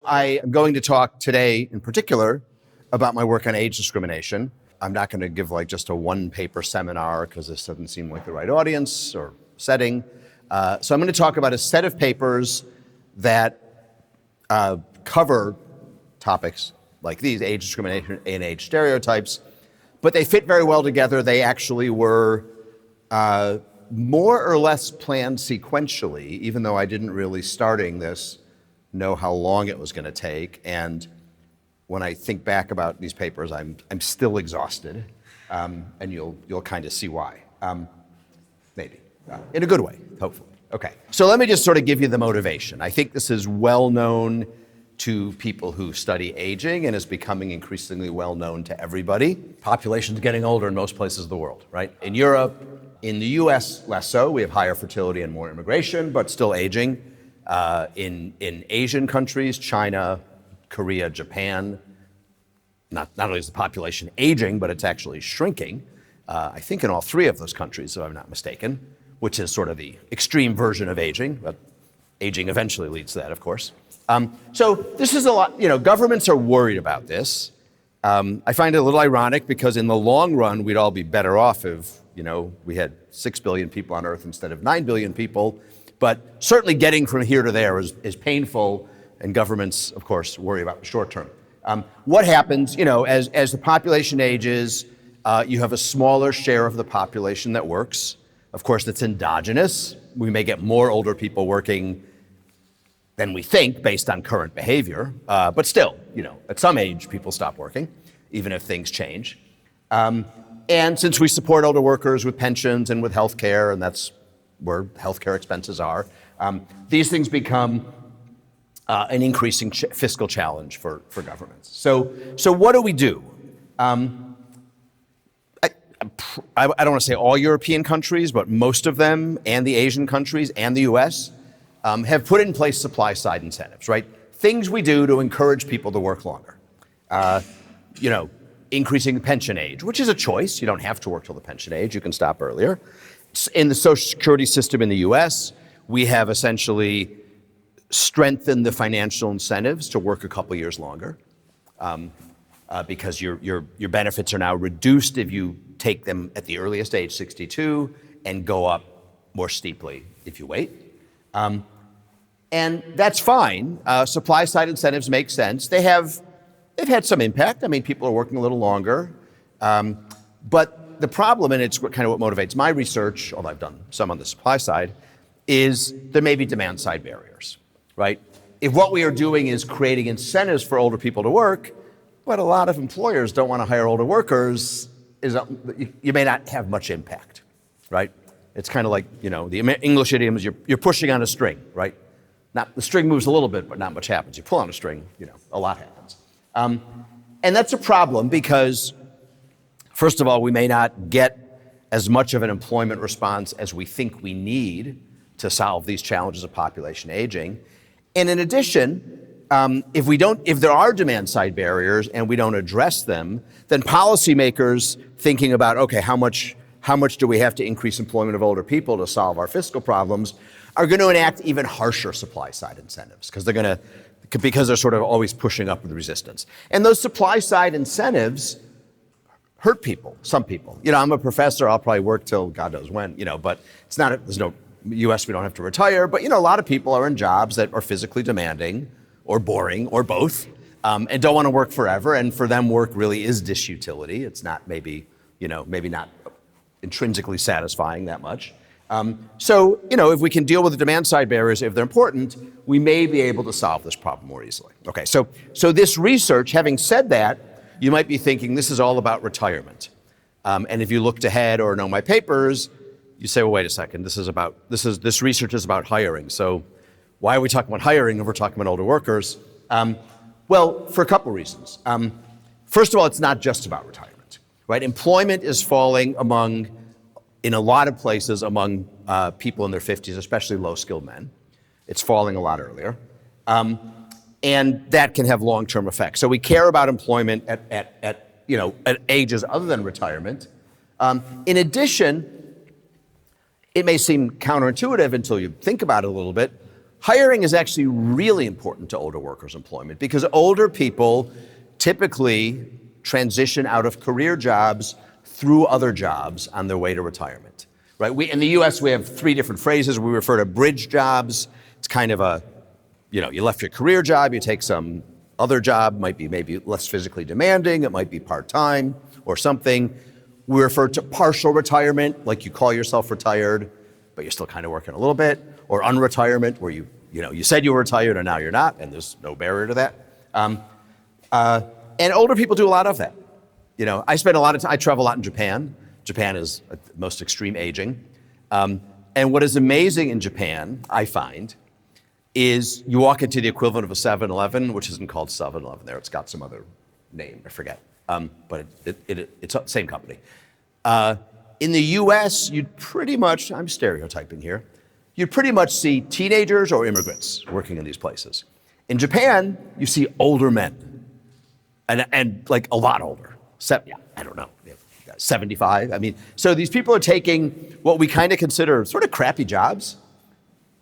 I am going to talk today in particular about my work on age discrimination. I'm not going to give like just a one-paper seminar because this doesn't seem like the right audience or setting. So I'm going to talk about a set of papers that cover topics like these, age discrimination and age stereotypes, but they fit very well together. They actually were more or less planned sequentially, even though I didn't really, starting this, know how long it was going to take. And when I think back about these papers, I'm still exhausted, and you'll kind of see why, maybe, in a good way, hopefully. Okay, so let me just sort of give you the motivation. I think this is well known to people who study aging and is becoming increasingly well known to everybody. Population's getting older in most places of the world, right? In Europe, in the US, less so. We have higher fertility and more immigration, but still aging. In Asian countries, China, Korea, Japan, not only is the population aging, but it's actually shrinking. I think in all three of those countries, if I'm not mistaken, which is sort of the extreme version of aging, but aging eventually leads to that, of course. So this is a lot, governments are worried about this. I find it a little ironic because in the long run, we'd all be better off if, we had 6 billion people on Earth instead of 9 billion people. But certainly getting from here to there is painful, and governments, of course, worry about the short term. What happens, as the population ages, you have a smaller share of the population that works. Of course, that's endogenous. We may get more older people working than we think based on current behavior. But still, at some age, people stop working, even if things change. And since we support older workers with pensions and with health care, and that's where healthcare expenses are, these things become an increasing fiscal challenge for governments. So what do we do? I don't want to say all European countries, but most of them, and the Asian countries, and the US, have put in place supply-side incentives, right? Things we do to encourage people to work longer. Increasing the pension age, which is a choice. You don't have to work till the pension age. You can stop earlier. In the Social Security system in the US, we have essentially strengthened the financial incentives to work a couple years longer, because your benefits are now reduced if you take them at the earliest age, 62, and go up more steeply if you wait. And that's fine. Supply-side incentives make sense. They've had some impact. I mean, people are working a little longer. But the problem, and it's kind of what motivates my research, although I've done some on the supply side, is there may be demand-side barriers, right? If what we are doing is creating incentives for older people to work, but a lot of employers don't want to hire older workers, you may not have much impact, right? It's kind of like, the English idiom is you're pushing on a string, right? The string moves a little bit, but not much happens. You pull on a string, a lot happens. And that's a problem because, first of all, we may not get as much of an employment response as we think we need to solve these challenges of population aging. And in addition, if there are demand-side barriers and we don't address them, then policymakers thinking about, okay, how much do we have to increase employment of older people to solve our fiscal problems, are going to enact even harsher supply-side incentives because they're sort of always pushing up with resistance. And those supply-side incentives hurt people, some people. I'm a professor, I'll probably work till God knows when, but there's no US, we don't have to retire, but a lot of people are in jobs that are physically demanding or boring or both, and don't want to work forever, and for them work really is disutility. It's not maybe not intrinsically satisfying that much. So if we can deal with the demand side barriers, if they're important, we may be able to solve this problem more easily. Okay, so this research, having said that, you might be thinking this is all about retirement. And if you looked ahead or know my papers, you say, well, wait a second, this research is about hiring. So why are we talking about hiring if we're talking about older workers? Well, for a couple reasons. First of all, it's not just about retirement, right? Employment is falling in a lot of places among people in their 50s, especially low-skilled men. It's falling a lot earlier. And that can have long-term effects. So we care about employment at ages other than retirement. In addition, it may seem counterintuitive until you think about it a little bit, Hiring is actually really important to older workers' employment because older people typically transition out of career jobs through other jobs on their way to retirement, right? In the US, we have 3 different phrases. We refer to bridge jobs. It's kind of a, you left your career job, you take some other job, might be maybe less physically demanding, it might be part-time or something. We refer to partial retirement, like you call yourself retired, but you're still kind of working a little bit, or unretirement, where you said you were retired and now you're not, and there's no barrier to that. And older people do a lot of that. I spend a lot of time, I travel a lot in Japan. Japan is the most extreme aging. And what is amazing in Japan, I find, is you walk into the equivalent of a 7-Eleven, which isn't called 7-Eleven there, it's got some other name, I forget. But it's the same company. In the US, you'd pretty much, I'm stereotyping here, you'd pretty much see teenagers or immigrants working in these places. In Japan, you see older men, and like a lot older. I don't know, 75. I mean, so these people are taking what we kind of consider sort of crappy jobs,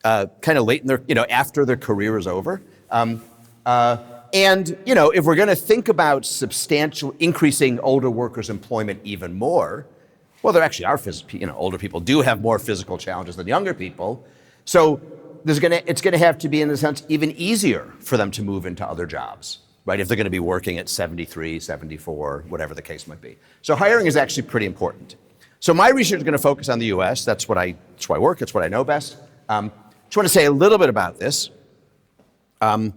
kind of late in their, after their career is over. And, if we're going to think about substantial increasing older workers' employment even more, well, there actually are, older people do have more physical challenges than younger people. So it's going to have to be, in a sense, even easier for them to move into other jobs, right? If they're going to be working at 73, 74, whatever the case might be. So hiring is actually pretty important. So my research is going to focus on the US. That's why I work. It's what I know best. Just want to say a little bit about this. If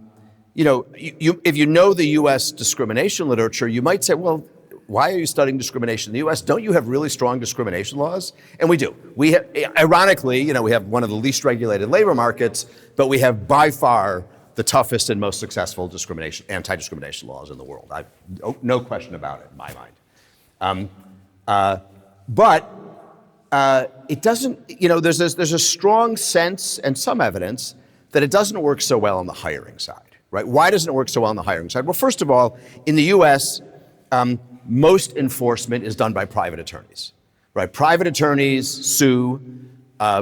you know the US discrimination literature, you might say, well, why are you studying discrimination in the US? Don't you have really strong discrimination laws? And we do. We have, ironically, we have one of the least regulated labor markets, but we have by far the toughest and most successful anti-discrimination laws in the world. No question about it in my mind. But it doesn't, there's a strong sense and some evidence that it doesn't work so well on the hiring side, right? Why doesn't it work so well on the hiring side? Well, first of all, in the US, most enforcement is done by private attorneys, right? Private attorneys sue,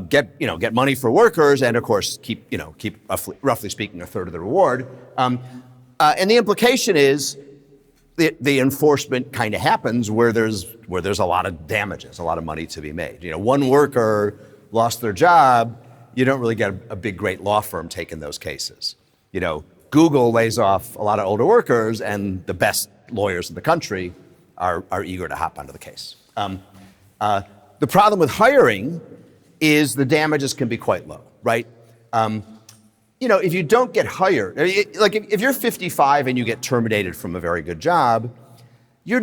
get money for workers, and of course keep roughly speaking a third of the reward. And the implication is the enforcement kind of happens where there's a lot of damages, a lot of money to be made. One worker lost their job, you don't really get a big, great law firm taking those cases. Google lays off a lot of older workers, and the best lawyers in the country are eager to hop onto the case. The problem with hiring is the damages can be quite low, right? If you don't get hired, like if you're 55 and you get terminated from a very good job, you're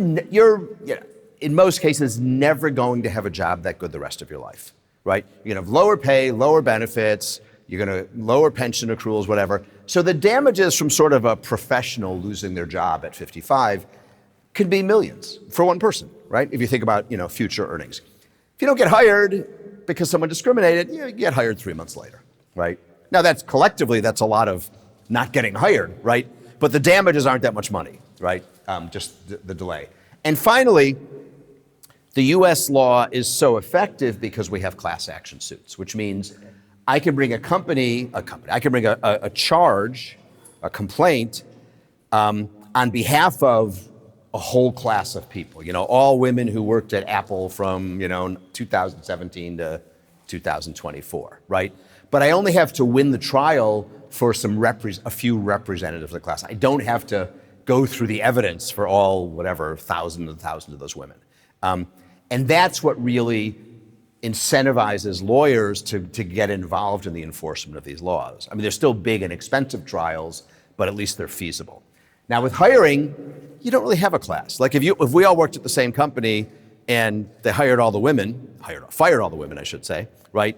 in most cases never going to have a job that good the rest of your life, right? You're gonna have lower pay, lower benefits, you're gonna lower pension accruals, whatever. So the damages from sort of a professional losing their job at 55 could be millions for one person, right? If you think about, future earnings. If you don't get hired because someone discriminated, you get hired 3 months later, right? Now that's a lot of not getting hired, right? But the damages aren't that much money, right? Just the delay. And finally, the US law is so effective because we have class action suits, which means I can bring I can bring a charge, a complaint, on behalf of a whole class of people, all women who worked at Apple from, 2017 to 2024, right? But I only have to win the trial for a few representatives of the class. I don't have to go through the evidence for all, thousands and thousands of those women. And that's what really incentivizes lawyers to get involved in the enforcement of these laws. I mean, they're still big and expensive trials, but at least they're feasible. Now with hiring, you don't really have a class. Like if we all worked at the same company and they fired all the women, I should say, right?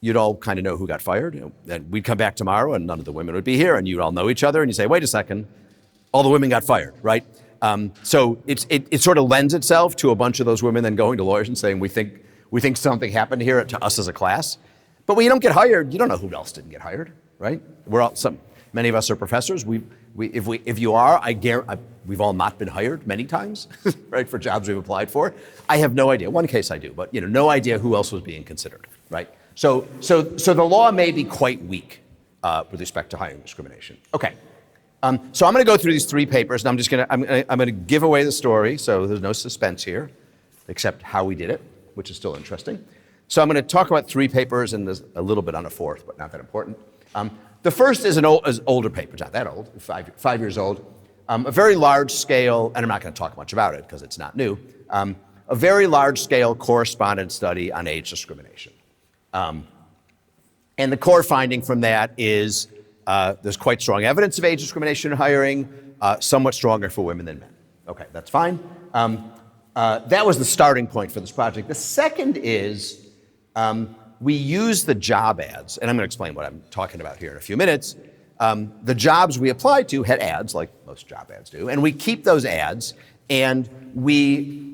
You'd all kind of know who got fired. And we'd come back tomorrow and none of the women would be here, and you'd all know each other, and you say, wait a second, all the women got fired, right? So it sort of lends itself to a bunch of those women then going to lawyers and saying, we think something happened here to us as a class. But when you don't get hired, you don't know who else didn't get hired, right? Many of us are professors. If you are, we've all not been hired many times, right, for jobs we've applied for. I have no idea. One case I do, but no idea who else was being considered, right? So the law may be quite weak with respect to hiring discrimination. Okay. So I'm going to go through these 3 papers, and I'm going to give away the story, so there's no suspense here, except how we did it, which is still interesting. So I'm going to talk about 3 papers, and there's a little bit on a 4th, but not that important. The first is an older paper, it's not that old, 5 years old. A very large scale, and I'm not going to talk much about it because it's not new, a very large scale correspondence study on age discrimination. And the core finding from that is there's quite strong evidence of age discrimination in hiring, somewhat stronger for women than men. Okay, that's fine. That was the starting point for this project. The second is we use the job ads, and I'm going to explain what I'm talking about here in a few minutes. The jobs we applied to had ads, like most job ads do, and we keep those ads, and we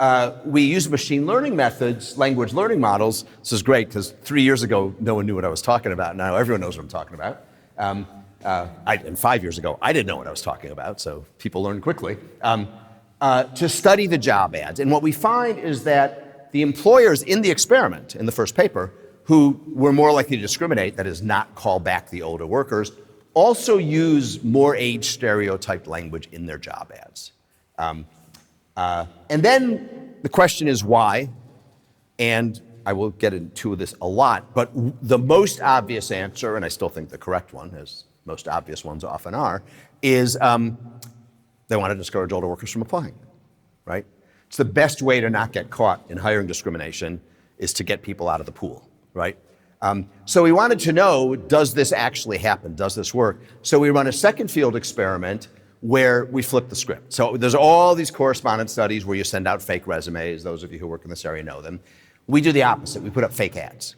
use machine learning methods, language learning models. This is great because 3 years ago, no one knew what I was talking about. Now everyone knows what I'm talking about. And 5 years ago, I didn't know what I was talking about, so people learn quickly, to study the job ads. And what we find is that the employers in the experiment, in the first paper, who were more likely to discriminate, that is not call back the older workers, also use more age stereotyped language in their job ads. And then the question is why, and I will get into this a lot, but the most obvious answer, and I still think the correct one, as most obvious ones often are, is they want to discourage older workers from applying, right? It's the best way to not get caught in hiring discrimination is to get people out of the pool, right? So we wanted to know, does this actually happen? Does this work? So we run a second field experiment where we flip the script. So there's all these correspondence studies where you send out fake resumes. Those of you who work in this area know them. We do the opposite. We put up fake ads,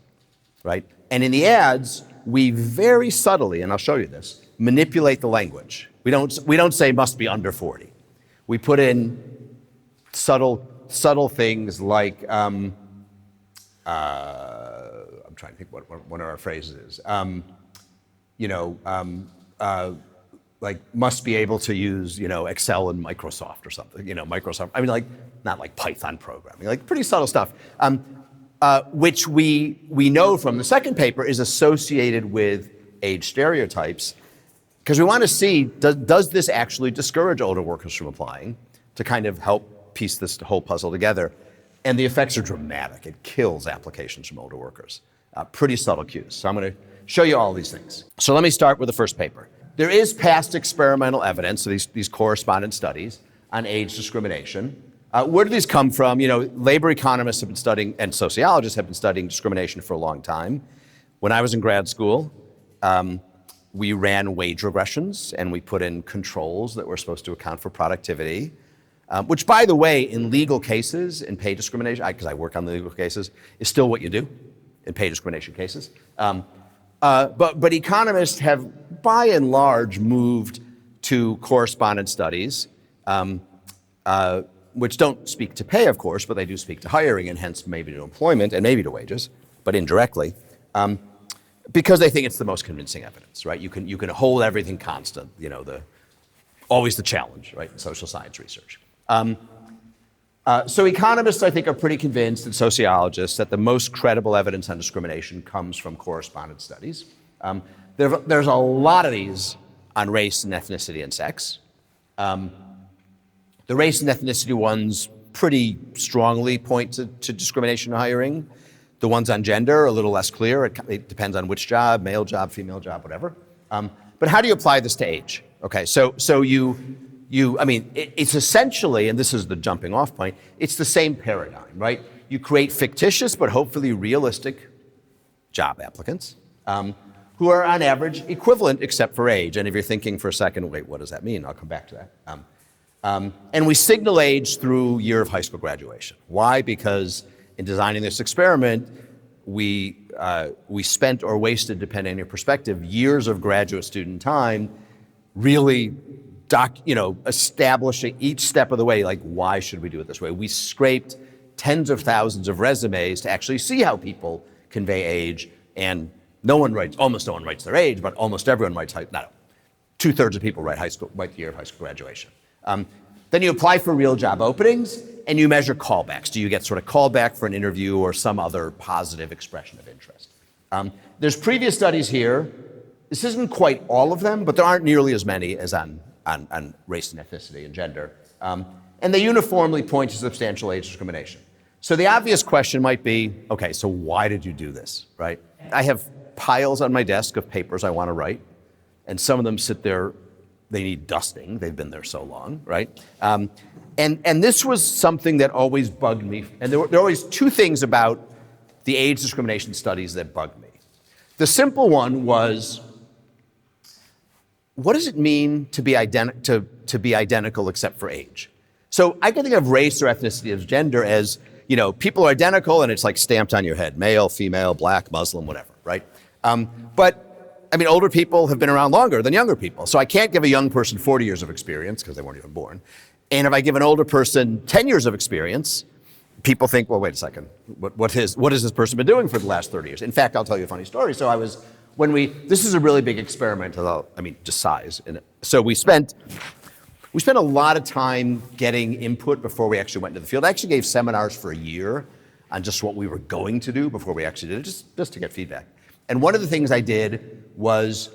right? And in the ads, we very subtly, and I'll show you this, manipulate the language. We don't say must be under 40. We put in subtle things like, I'm trying to think what one of our phrases is. Like must be able to use, Excel and Microsoft or something, Microsoft. I mean, like, not like Python programming, like pretty subtle stuff, which we know from the second paper is associated with age stereotypes, because we want to see, does this actually discourage older workers from applying, to kind of help piece this whole puzzle together. And the effects are dramatic. It kills applications from older workers. Pretty subtle cues. So I'm going to show you all these things. So let me start with the first paper. There is past experimental evidence, so these correspondence studies on age discrimination. Where do these come from? Labor economists have been studying, and sociologists have been studying discrimination for a long time. When I was in grad school, we ran wage regressions, and we put in controls that were supposed to account for productivity, which, by the way, in legal cases, in pay discrimination, because I work on the legal cases, is still what you do in pay discrimination cases. But economists have, by and large, moved to correspondence studies, which don't speak to pay, of course, but they do speak to hiring and hence maybe to employment and maybe to wages, but indirectly, because they think it's the most convincing evidence, right? You can hold everything constant, always the challenge, right, in social science research. So economists, I think, are pretty convinced, and sociologists, that the most credible evidence on discrimination comes from correspondence studies. There's a lot of these on race and ethnicity and sex. The race and ethnicity ones pretty strongly point to discrimination in hiring. The ones on gender are a little less clear. It depends on which job, male job, female job, whatever. But how do you apply this to age? Okay, so it's essentially, and this is the jumping off point, it's the same paradigm, right? You create fictitious but hopefully realistic job applicants who are on average equivalent except for age. And if you're thinking for a second, wait, what does that mean? I'll come back to that. And we signal age through year of high school graduation. Why? Because in designing this experiment, we spent or wasted, depending on your perspective, years of graduate student time really establishing each step of the way, like, why should we do it this way? We scraped tens of thousands of resumes to actually see how people convey age, and almost no one writes their age, but almost everyone writes, 2/3 of people write the year of high school graduation. Then you apply for real job openings, and you measure callbacks. Do you get sort of callback for an interview or some other positive expression of interest? There's previous studies here. This isn't quite all of them, but there aren't nearly as many as on race and ethnicity and gender. And they uniformly point to substantial age discrimination. So the obvious question might be, okay, so why did you do this, right? I have piles on my desk of papers I want to write, and some of them sit there, they need dusting, they've been there so long, right? And this was something that always bugged me, and there were always two things about the age discrimination studies that bugged me. The simple one was, what does it mean to be identical except for age? So I can think of race or ethnicity as gender as, people are identical and it's like stamped on your head, male, female, black, Muslim, whatever, right? But older people have been around longer than younger people. So I can't give a young person 40 years of experience because they weren't even born. And if I give an older person 10 years of experience, people think, well, wait a second, what has this person been doing for the last 30 years? In fact, I'll tell you a funny story. So this is a really big experiment, just size. So we spent a lot of time getting input before we actually went into the field. I actually gave seminars for a year on just what we were going to do before we actually did it, just to get feedback. And one of the things I did was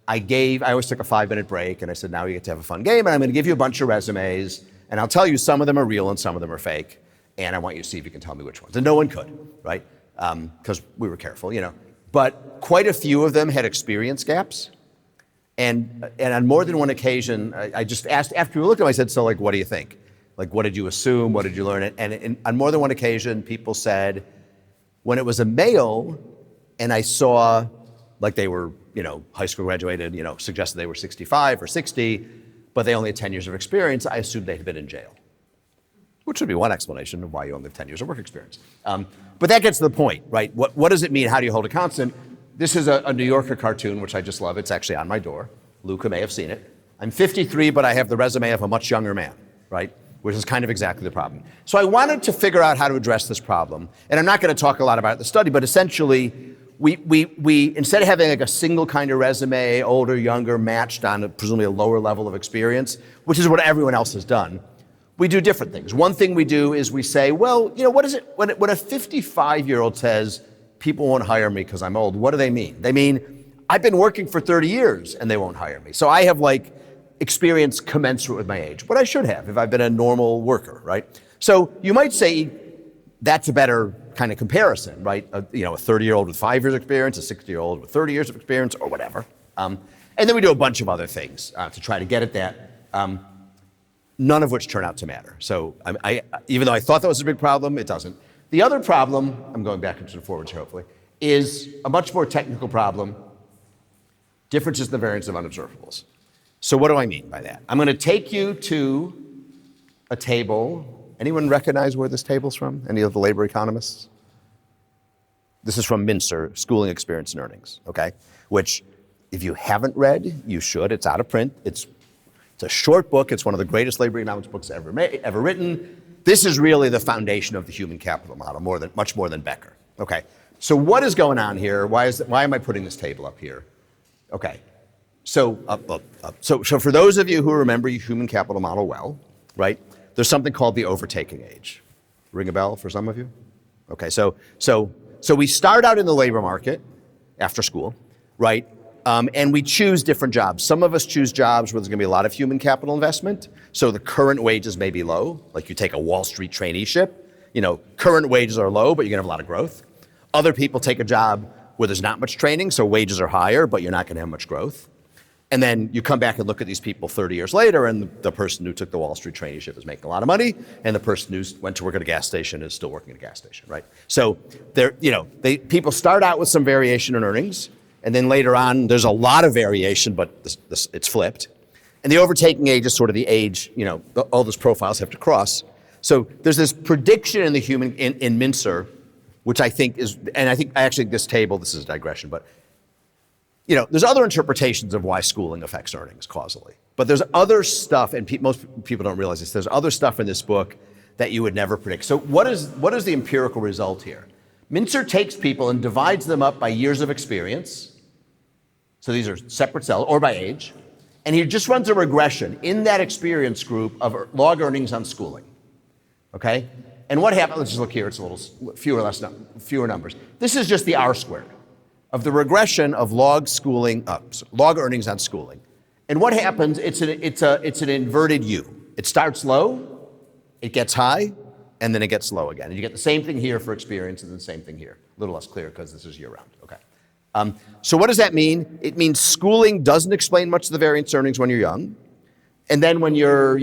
I always took a 5-minute break and I said, now you get to have a fun game and I'm going to give you a bunch of resumes and I'll tell you some of them are real and some of them are fake. And I want you to see if you can tell me which ones. And no one could, right? Because we were careful, But quite a few of them had experience gaps. And on more than one occasion, I just asked, after we looked at them, I said, so what do you think? What did you assume? What did you learn? And on more than one occasion, people said, when it was a male, and I saw they were, high school graduated, suggested they were 65 or 60, but they only had 10 years of experience, I assumed they had been in jail. Which would be one explanation of why you only have 10 years of work experience. But that gets to the point, right? What does it mean? How do you hold it constant? This is a New Yorker cartoon, which I just love. It's actually on my door. Luca may have seen it. I'm 53, but I have the resume of a much younger man, right? Which is kind of exactly the problem. So I wanted to figure out how to address this problem. And I'm not going to talk a lot about the study, but essentially, we instead of having a single kind of resume, older, younger, matched on presumably a lower level of experience, which is what everyone else has done, we do different things. One thing we do is we say, well, what is it, when a 55-year-old says, people won't hire me because I'm old, what do they mean? They mean, I've been working for 30 years and they won't hire me. So I have experience commensurate with my age, what I should have if I've been a normal worker, right? So you might say that's a better kind of comparison, right? A 30-year-old with 5 years experience, a 60-year-old with 30 years of experience or whatever. And then we do a bunch of other things to try to get at that. None of which turn out to matter. So even though I thought that was a big problem, it doesn't. The other problem, I'm going backwards and forwards here hopefully, is a much more technical problem, differences in the variance of unobservables. So what do I mean by that? I'm going to take you to a table. Anyone recognize where this table's from? Any of the labor economists? This is from Mincer, Schooling, Experience, and Earnings, okay? Which, if you haven't read, you should. It's out of print. It's a short book. It's one of the greatest labor economics books ever written. This is really the foundation of the human capital model, much more than Becker. Okay, so what is going on here? Why am I putting this table up here? Okay, so for those of you who remember your human capital model well, right? There's something called the overtaking age. Ring a bell for some of you? Okay, so we start out in the labor market after school, right? And we choose different jobs. Some of us choose jobs where there's going to be a lot of human capital investment. So the current wages may be low. Like you take a Wall Street traineeship, current wages are low, but you're going to have a lot of growth. Other people take a job where there's not much training, so wages are higher, but you're not going to have much growth. And then you come back and look at these people 30 years later, and the person who took the Wall Street traineeship is making a lot of money, and the person who went to work at a gas station is still working at a gas station, right? So people start out with some variation in earnings. And then later on, there's a lot of variation, but it's flipped. And the overtaking age is sort of the age, all those profiles have to cross. So there's this prediction in the human, in Mincer, which I think is, and I think actually this table, this is a digression, but there's other interpretations of why schooling affects earnings causally. But there's other stuff, and most people don't realize this, there's other stuff in this book that you would never predict. So what is the empirical result here? Mincer takes people and divides them up by years of experience. So these are separate cells, or by age. And he just runs a regression in that experience group of log earnings on schooling. Okay? And what happens, let's just look here, it's a little fewer numbers. This is just the R squared. of the regression of log earnings on schooling. And what happens, it's an inverted U. It starts low, it gets high, and then it gets low again. And you get the same thing here for experience and the same thing here. A little less clear because this is year round, okay. So what does that mean? It means schooling doesn't explain much of the variance earnings when you're young. And then when you're,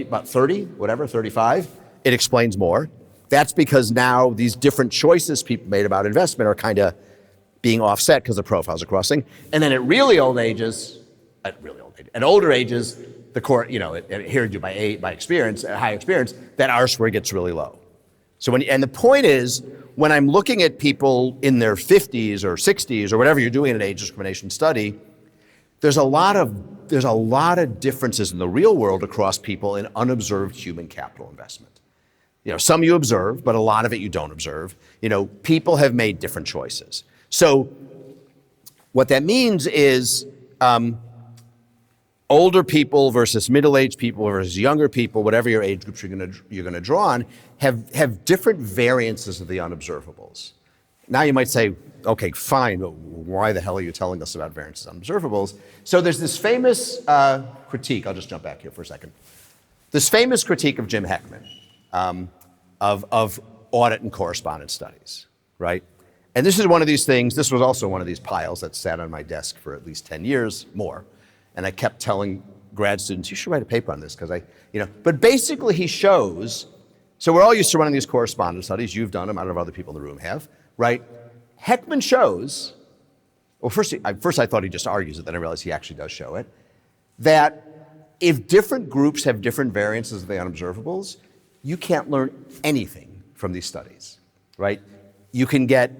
about 30, whatever, 35, it explains more. That's because now these different choices people made about investment are kind of being offset because the profiles are crossing. And then at older ages, the core, adhered to by experience, high experience, that R-square gets really low. So and the point is, when I'm looking at people in their 50s or 60s or whatever you're doing in an age discrimination study, there's a lot of differences in the real world across people in unobserved human capital investment. Some you observe, but a lot of it you don't observe. People have made different choices. So what that means is older people versus middle-aged people versus younger people, whatever your age groups you're gonna draw on, have different variances of the unobservables. Now you might say, okay, fine, but why the hell are you telling us about variances of unobservables? So there's this famous critique, I'll just jump back here for a second. This famous critique of Jim Heckman of audit and correspondence studies, right? And this is one of these things, this was also one of these piles that sat on my desk for at least 10 years more. And I kept telling grad students, you should write a paper on this, because but basically he shows, so we're all used to running these correspondence studies, you've done them, I don't know if other people in the room have, right? Heckman shows, well, first I thought he just argues it, then I realized he actually does show it, that if different groups have different variances of the unobservables, you can't learn anything from these studies, right? You can get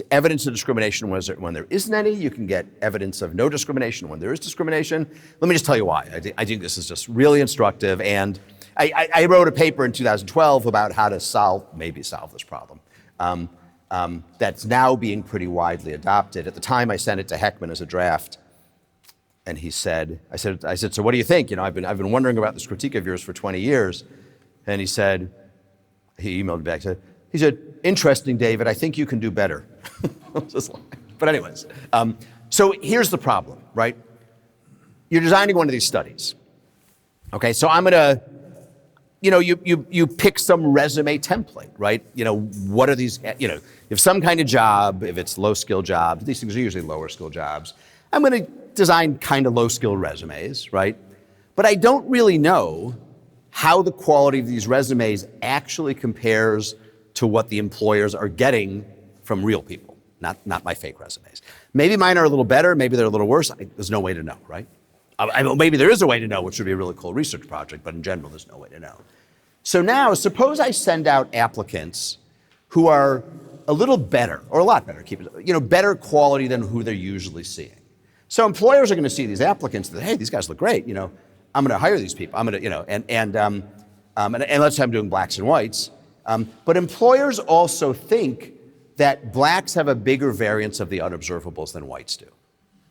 evidence of discrimination when there isn't any. You can get evidence of no discrimination when there is discrimination. Let me just tell you why. I think this is just really instructive. And I wrote a paper in 2012 about how to maybe solve this problem. That's now being pretty widely adopted. At the time, I sent it to Heckman as a draft. And I said, so what do you think? I've been wondering about this critique of yours for 20 years. And he emailed me back, he said, interesting, David, I think you can do better. But anyways, so here's the problem, right? You're designing one of these studies. Okay, so I'm gonna, you pick some resume template, right? What are these, if some kind of job, if it's low skill jobs, these things are usually lower skill jobs, I'm gonna design kind of low skill resumes, right? But I don't really know how the quality of these resumes actually compares to what the employers are getting from real people, not my fake resumes. Maybe mine are a little better, maybe they're a little worse. There's no way to know, right? Maybe there is a way to know, which would be a really cool research project, but in general, there's no way to know. So now, suppose I send out applicants who are a little better, or a lot better, better quality than who they're usually seeing. So employers are going to see these applicants and say, hey, these guys look great, I'm going to hire these people. I'm going to, and let's say I'm doing blacks and whites. But employers also think that blacks have a bigger variance of the unobservables than whites do.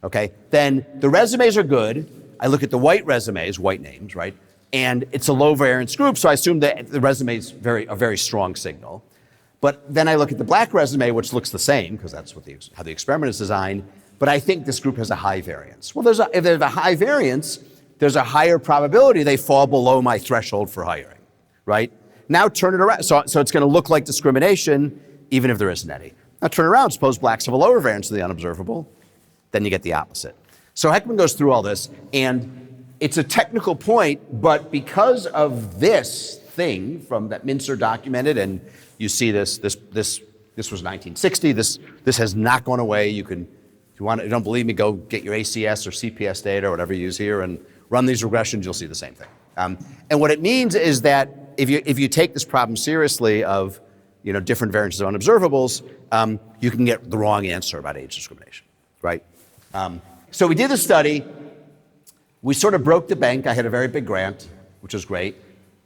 Okay? Then the resumes are good. I look at the white resumes, white names, right? And it's a low variance group, so I assume that the resume is a very strong signal. But then I look at the black resume, which looks the same, because that's how the experiment is designed, but I think this group has a high variance. Well, if there's a high variance, there's a higher probability they fall below my threshold for hiring, right? Now turn it around. So it's going to look like discrimination, even if there isn't any. Now turn it around. Suppose blacks have a lower variance of the unobservable. Then you get the opposite. So Heckman goes through all this, and it's a technical point, but because of this thing from that Mincer documented, and you see this was 1960. This has not gone away. You don't believe me, go get your ACS or CPS data or whatever you use here and run these regressions. You'll see the same thing. And what it means is that if you take this problem seriously of different variances of unobservables, you can get the wrong answer about age discrimination, right? So we did the study. We sort of broke the bank. I had a very big grant, which was great.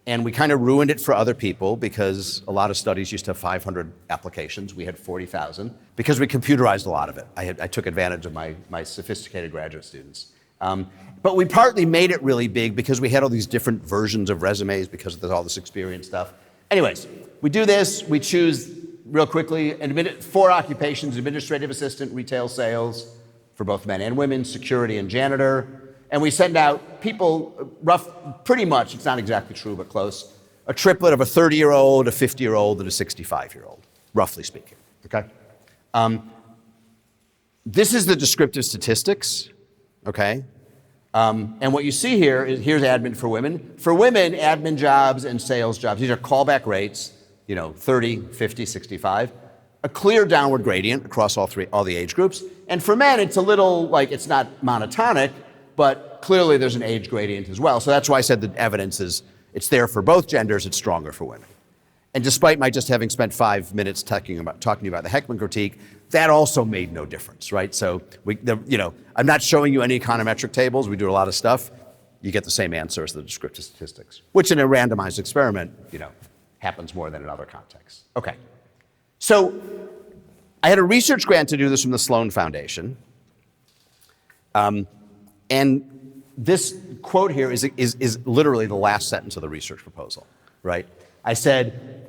And we kind of ruined it for other people because a lot of studies used to have 500 applications. We had 40,000 because we computerized a lot of it. I took advantage of my sophisticated graduate students. But we partly made it really big because we had all these different versions of resumes because of all this experience stuff. Anyways, we do this. We choose real quickly, 4 occupations: administrative assistant, retail sales for both men and women, security and janitor. And we send out people, pretty much, it's not exactly true, but close, a triplet of a 30-year-old, a 50-year-old, and a 65-year-old, roughly speaking, okay? This is the descriptive statistics, okay? And what you see here is, here's admin for women. For women, admin jobs and sales jobs, these are callback rates, 30, 50, 65. A clear downward gradient across all the age groups. And for men, it's a little it's not monotonic, but clearly there's an age gradient as well. So that's why I said the evidence is, it's there for both genders, it's stronger for women. And despite my just having spent 5 minutes talking to you about the Heckman critique, that also made no difference, right? So I'm not showing you any econometric tables. We do a lot of stuff. You get the same answer as the descriptive statistics, which in a randomized experiment, happens more than in other contexts. Okay. So I had a research grant to do this from the Sloan Foundation. And this quote here is literally the last sentence of the research proposal, right? I said,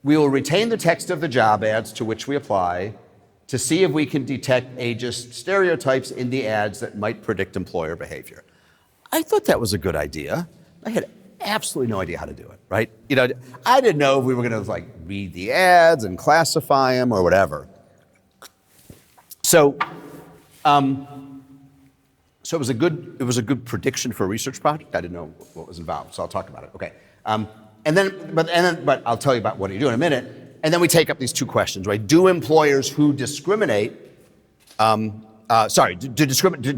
we will retain the text of the job ads to which we apply to see if we can detect ageist stereotypes in the ads that might predict employer behavior. I thought that was a good idea. I had absolutely no idea how to do it, right? I didn't know if we were going to read the ads and classify them or whatever. So it was a good prediction for a research project. I didn't know what was involved, so I'll talk about it. Okay. But I'll tell you about what you do in a minute. And then we take up these 2 questions, right? Do employers who discriminate, do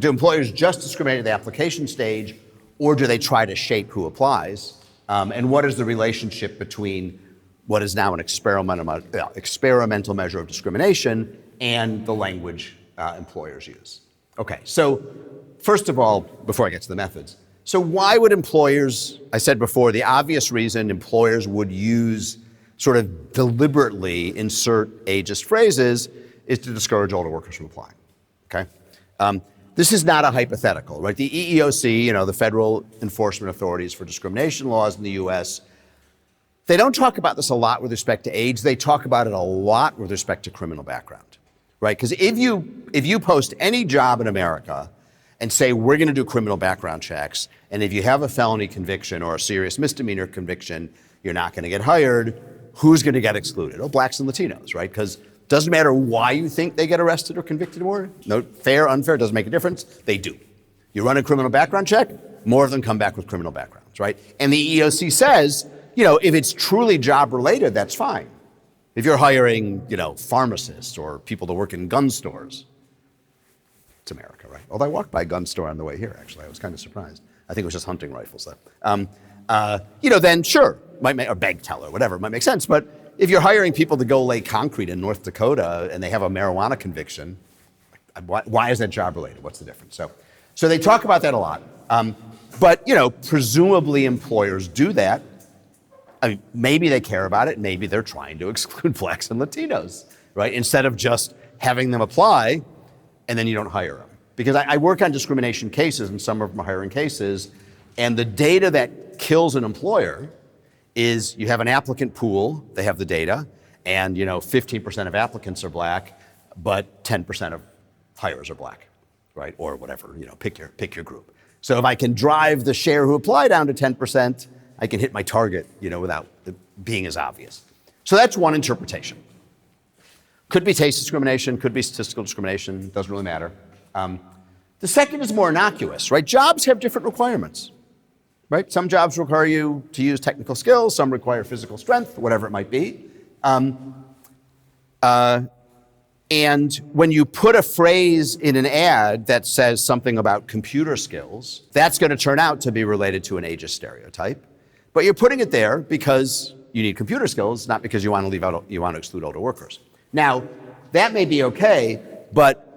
employers just discriminate at the application stage, or do they try to shape who applies? And what is the relationship between what is now an experimental measure of discrimination and the language employers use? Okay, so first of all, before I get to the methods, so why would employers, I said before, the obvious reason employers would use sort of deliberately insert ageist phrases is to discourage older workers from applying, okay? This is not a hypothetical, right? The EEOC, the Federal Enforcement Authorities for Discrimination Laws in the US, they don't talk about this a lot with respect to age. They talk about it a lot with respect to criminal background, right? Because if you post any job in America and say, we're going to do criminal background checks, and if you have a felony conviction or a serious misdemeanor conviction, you're not going to get hired, who's going to get excluded? Oh, blacks and Latinos, right? Because it doesn't matter why you think they get arrested or convicted more. No, fair, unfair, doesn't make a difference. They do. You run a criminal background check, more of them come back with criminal backgrounds, right? And the EEOC says, if it's truly job related, that's fine. If you're hiring, pharmacists or people to work in gun stores, it's America, right? Although I walked by a gun store on the way here, actually. I was kind of surprised. I think it was just hunting rifles, though. Then sure, or bank teller, whatever, it might make sense. But if you're hiring people to go lay concrete in North Dakota and they have a marijuana conviction, why is that job related? What's the difference? So they talk about that a lot. But presumably employers do that. I mean, maybe they care about it. Maybe they're trying to exclude blacks and Latinos, right? Instead of just having them apply and then you don't hire them. Because I work on discrimination cases, and some of them are hiring cases, and the data that kills an employer is you have an applicant pool, they have the data, and 15% of applicants are black, but 10% of hires are black, right? Or whatever, pick your group. So if I can drive the share who apply down to 10%, I can hit my target, without it being as obvious. So that's one interpretation. Could be taste discrimination, could be statistical discrimination, doesn't really matter. The second is more innocuous, right? Jobs have different requirements, right? Some jobs require you to use technical skills, some require physical strength, whatever it might be. And when you put a phrase in an ad that says something about computer skills, that's going to turn out to be related to an ageist stereotype. But you're putting it there because you need computer skills, not because you want to exclude older workers. Now, that may be okay, but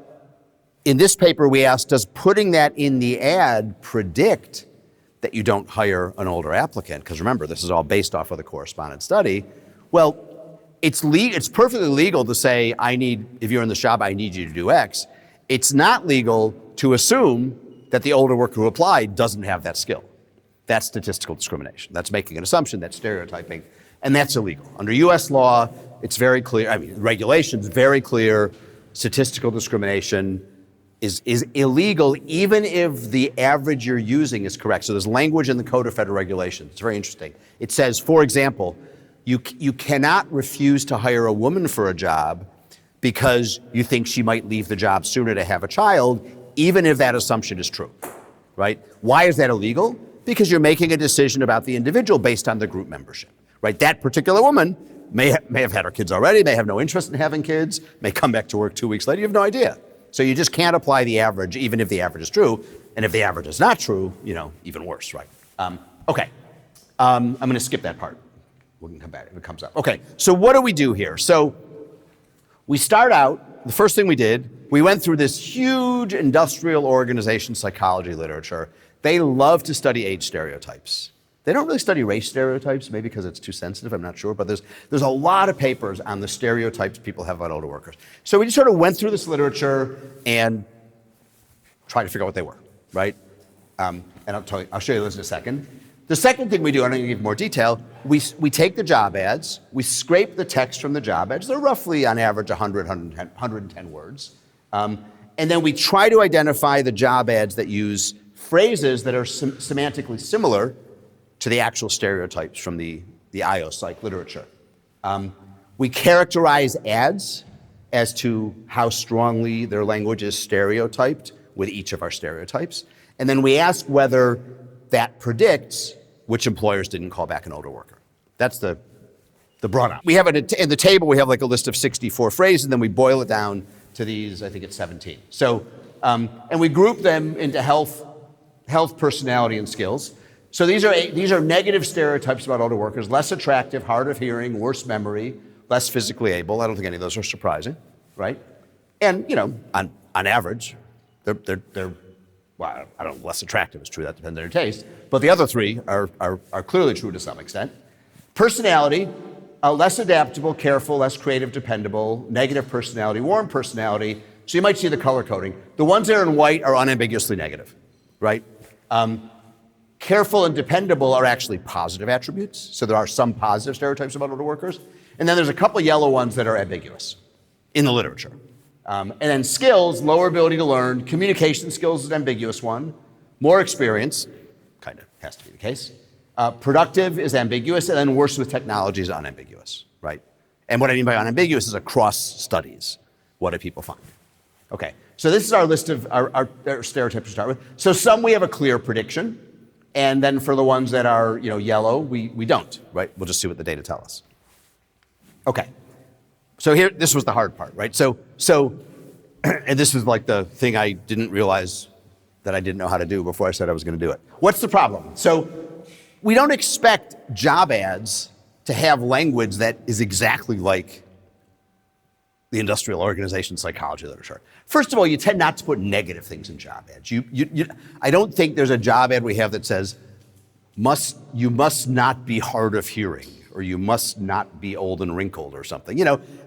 in this paper we asked, does putting that in the ad predict that you don't hire an older applicant? Because remember, this is all based off of the correspondent study. Well, it's perfectly legal to say, if you're in the job, I need you to do X. It's not legal to assume that the older worker who applied doesn't have that skill. That's statistical discrimination. That's making an assumption, that's stereotyping. And that's illegal. Under US law, it's very clear, regulations, very clear, statistical discrimination is illegal even if the average you're using is correct. So there's language in the Code of Federal Regulations. It's very interesting. It says, for example, you cannot refuse to hire a woman for a job because you think she might leave the job sooner to have a child, even if that assumption is true, right? Why is that illegal? Because you're making a decision about the individual based on the group membership, right? That particular woman may have had her kids already, may have no interest in having kids, may come back to work 2 weeks later, you have no idea. So you just can't apply the average, even if the average is true. And if the average is not true, even worse, right? Okay, I'm gonna skip that part. We can come back if it comes up. Okay, so what do we do here? So we start out, the first thing we did, we went through this huge industrial organization psychology literature. They love to study age stereotypes. They don't really study race stereotypes, maybe because it's too sensitive, I'm not sure, but there's a lot of papers on the stereotypes people have about older workers. So we just sort of went through this literature and tried to figure out what they were, right? And I'll show you this in a second. The second thing we do, I'm going to give more detail, we take the job ads, we scrape the text from the job ads, they're roughly on average 110 words, and then we try to identify the job ads that use phrases that are semantically similar to the actual stereotypes from the IO psych literature. We characterize ads as to how strongly their language is stereotyped with each of our stereotypes, and then we ask whether that predicts which employers didn't call back an older worker. That's the broad out. We have it in the table, we have like a list of 64 phrases, and then we boil it down to these, I think it's 17. So, and we group them into health, personality, and skills. So these are negative stereotypes about older workers: less attractive, hard of hearing, worse memory, less physically able. I don't think any of those are surprising, right? And on average, they're well, I don't know, less attractive is true, that depends on your taste, but the other three are clearly true to some extent. Personality, less adaptable, careful, less creative, dependable, negative personality, warm personality. So you might see the color coding. The ones that are in white are unambiguously negative, right? Careful and dependable are actually positive attributes. So there are some positive stereotypes about older workers. And then there's a couple yellow ones that are ambiguous in the literature. And then skills, lower ability to learn, communication skills is an ambiguous one, more experience, kind of has to be the case. Productive is ambiguous, and then worse with technology is unambiguous, right? And what I mean by unambiguous is across studies. What do people find? Okay, so this is our list of our stereotypes to start with. So some we have a clear prediction, and then for the ones that are yellow, we don't, right? We'll just see what the data tell us. Okay. So here, this was the hard part, right? So, and this was like the thing I didn't realize that I didn't know how to do before I said I was going to do it. What's the problem? So we don't expect job ads to have language that is exactly like the industrial organization psychology literature. First of all, you tend not to put negative things in job ads. I don't think there's a job ad we have that says, you must not be hard of hearing, or you must not be old and wrinkled or something.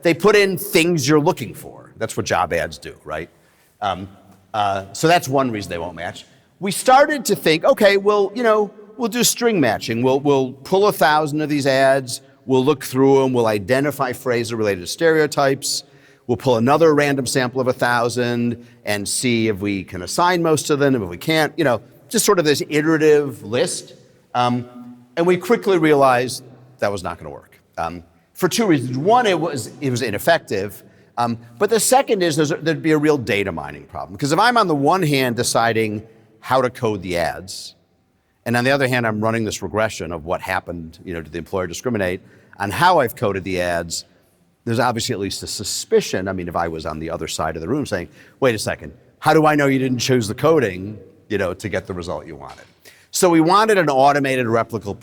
They put in things you're looking for. That's what job ads do, right? So that's one reason they won't match. We started to think, okay, well, we'll do string matching. We'll pull 1,000 of these ads, we'll look through them, we'll identify phrases related to stereotypes, we'll pull another random sample of 1,000 and see if we can assign most of them, and if we can't, just sort of this iterative list. And we quickly realized that was not going to work for two reasons. One, it was ineffective, but the second is there'd be a real data mining problem. Because if I'm on the one hand deciding how to code the ads, and on the other hand I'm running this regression of what happened, did the employer discriminate on how I've coded the ads, there's obviously at least a suspicion. I mean, if I was on the other side of the room saying, wait a second, how do I know you didn't choose the coding, to get the result you wanted? So we wanted an automated replicable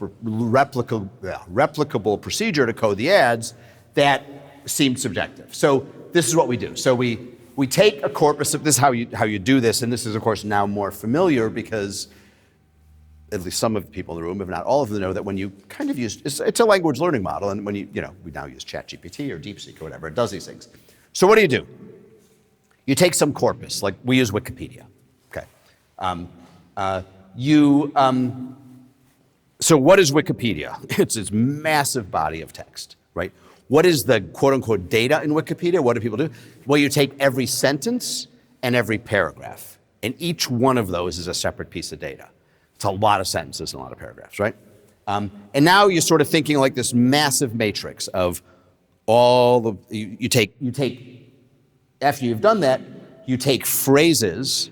procedure to code the ads that seemed subjective. So this is what we do. So we take a corpus of this, how you do this, and this is of course now more familiar because at least some of the people in the room, if not all of them, know that when you kind of use, it's a language learning model, and when we now use ChatGPT or DeepSeek or whatever, it does these things. So what do? You take some corpus, like we use Wikipedia, okay? So what is Wikipedia? It's this massive body of text, right? What is the quote unquote data in Wikipedia? What do people do? Well, you take every sentence and every paragraph, and each one of those is a separate piece of data. It's a lot of sentences and a lot of paragraphs, right? And now you're sort of thinking like this massive matrix of all the, you take, after you've done that, you take phrases